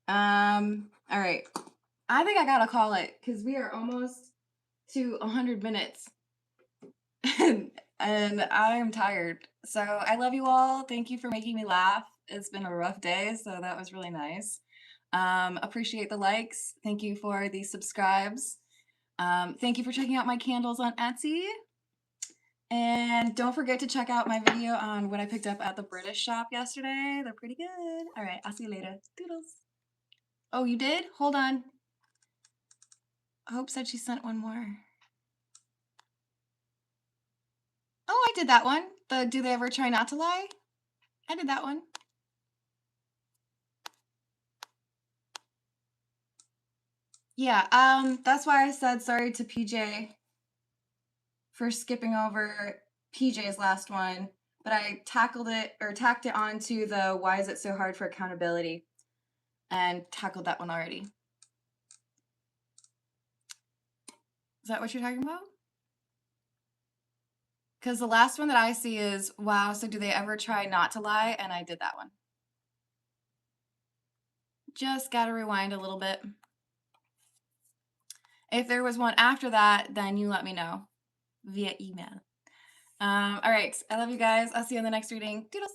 All right. I think I gotta call it because we are almost to 100 minutes and I am tired. So I love you all. Thank you for making me laugh. It's been a rough day, so that was really nice. Appreciate the likes. Thank you for the subscribes. Thank you for checking out my candles on Etsy. And don't forget to check out my video on what I picked up at the British shop yesterday. They're pretty good. All right, I'll see you later. Doodles. Oh, you did? Hold on. Hope said she sent one more. Oh, I did that one. The Do They Ever Try Not to Lie? I did that one. Yeah, that's why I said sorry to PJ for skipping over PJ's last one, but I tacked it onto the Why Is It So Hard for Accountability and tackled that one already. Is that what you're talking about? Because the last one that I see is, wow, so do they ever try not to lie? And I did that one. Just gotta rewind a little bit. If there was one after that, then you let me know via email. All right, I love you guys. I'll see you in the next reading. Doodles.